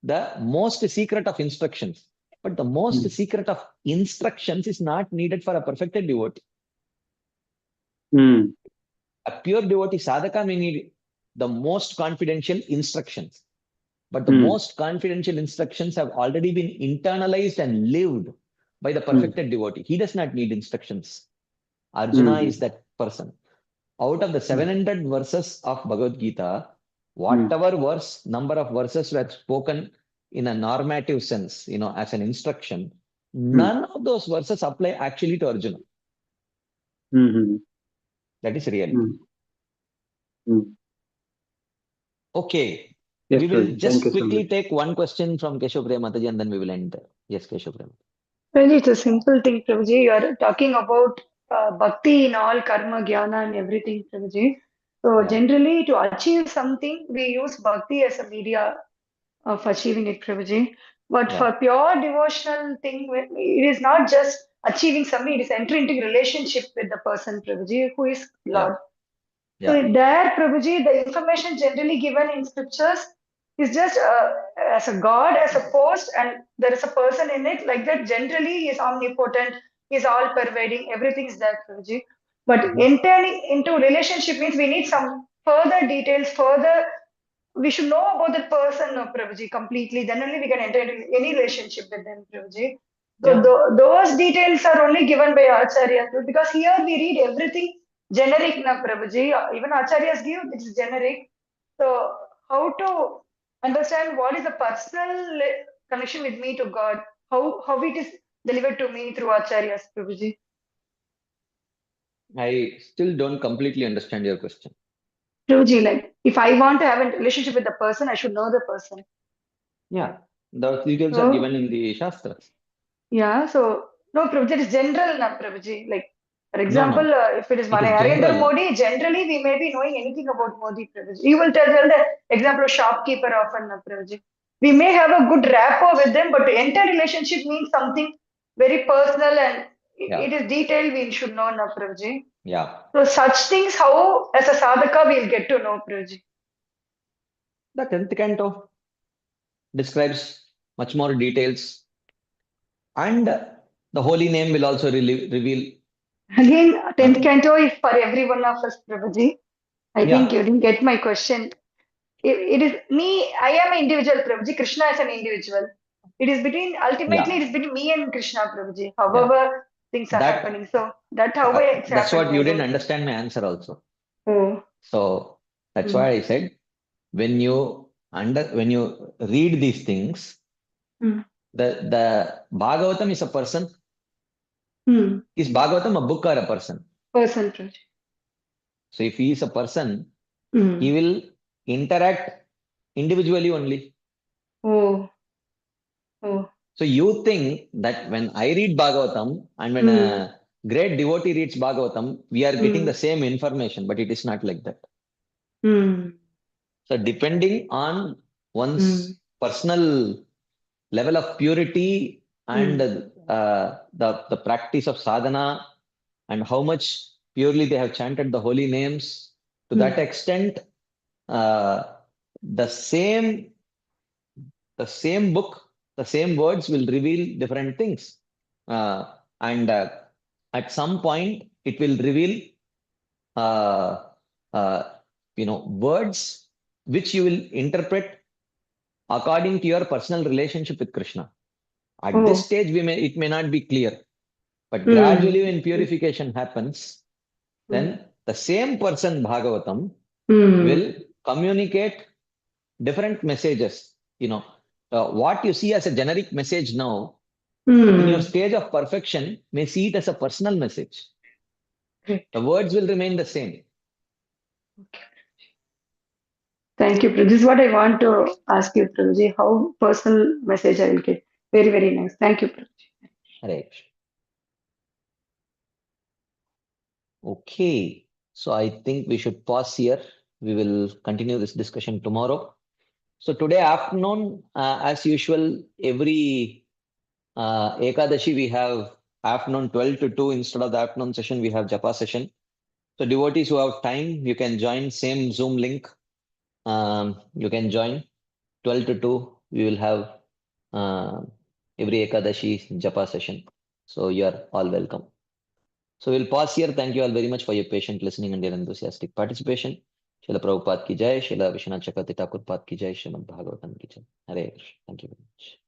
the most secret of instructions. But the most Hmm. secret of instructions is not needed for a perfected devotee. Hmm. A pure devotee sadhaka may need the most confidential instructions. But the Hmm. most confidential instructions have already been internalized and lived by the Hmm. perfected devotee. He does not need instructions. Arjuna Hmm. is that person. Out of the 700 verses of Bhagavad Gita, Hmm. whatever number of verses were spoken in a normative sense, as an instruction, none of those verses apply actually to Arjuna. Hmm. That is reality. Hmm. Hmm. Okay. Yes, We will Prabhuji. just Thank you so quickly much. take one question from Keshav Priya Mataji and then we will end there. Yes, Keshav Priya. Well, it's a simple thing, Prabhuji. You are talking about bhakti in all karma, jnana, and everything, Prabhuji. So, Yeah. generally, to achieve something, we use bhakti as a media of achieving it, Prabhuji. But Yeah. for pure devotional thing, it is not just achieving something, it is entering into relationship with the person, Prabhuji, who is Lord. So Yeah. there, Prabhuji, the information generally given in scriptures is just as a God, as a post, and there is a person in it. Like that, generally, he is omnipotent, he is all pervading, everything is there, Prabhuji. But Mhm. entering into relationship means we need some further details, further. We should know about that person, Prabhuji, completely. Then only we can enter into any relationship with them, Prabhuji. So Yeah. those details are only given by Acharya, because here we read everything generic, na Prabhuji. Even Acharyas give it is generic. So how to understand what is the personal connection with me to God? How it is delivered to me through Acharyas, Prabhuji? I still don't completely understand your question. Prabhuji, like if I want to have a relationship with the person, I should know the person. Yeah. The details are So given in the Shastras. yeah, so no, Prabhuji, it is general, na Prabhuji. Like for No, example, no. if it is It is Narendra general. Modi, generally we may be knowing anything about Modi, Prabhuji. You will tell the example of shopkeeper often, na Prabhuji. We may have a good rapport with them, but to enter relationship means something very personal and Yeah. it is detailed. We should know, na Prabhuji. Yeah. So such things, how as a sadhaka we'll get to know, Prabhuji. The 10th canto describes much more details, and the holy name will also reveal. Again, 10th Uh, canto is for every one of us, Prabhuji. I think yeah. you didn't get my question. It is me, I am an individual, Prabhuji. Krishna is an individual. It is between, ultimately, Yeah. it is between me and Krishna, Prabhuji. Yeah. However, things are That happening. So that's how it's that's what happening. you I didn't don't think. understand my answer also. Oh, So that's mm, why I said when you read these things, mm, the Bhagavatam is a person. mm. Is Bhagavatam a book or a person? Person, Prabhuji. So if he is a person, he Mm. will interact individually only. Oh, oh. So you think that when I read Bhagavatam and when Mm, a great devotee reads Bhagavatam, we are getting the mm, same information, but it is not like that. mm, So depending on mm, one's personal level of purity and mm, the practice of sadhana and how much purely they have chanted the holy names, to that mm, extent, uh, the same book, the same words will reveal different things. And at some point, it will reveal, uh, uh, words which you will interpret according to your personal relationship with Krishna. At this oh, stage, it may not be clear, but gradually, mm, when purification happens, mm, then the same person, Bhagavatam, mm, will communicate different messages. What you see as a generic message now, in your mm. stage of perfection, may see it as a personal message. Great. The words will remain the same. Thank you, Prabhuji. This is what I want to ask you, Prabhuji. How personal message I will get. Very, very nice. Thank you, Prabhuji. Hare Krishna. Okay, so I think we should pause here. We will continue this discussion tomorrow. So today afternoon, as usual, every Ekadashi we have afternoon 12 to 2 instead of the afternoon session, we have Japa session. So devotees who have time, you can join same Zoom link. You can join 12 to 2. We will have every Ekadashi Japa session. So you are all welcome. So we'll pause here. Thank you all very much for your patient listening and your enthusiastic participation. Srila Prabhupada ki jai, Srila Vishwanath Chakravarti Thakur Pad ki jai, Srimad Bhagavatam ki jai. Hare Krishna. Thank you very much.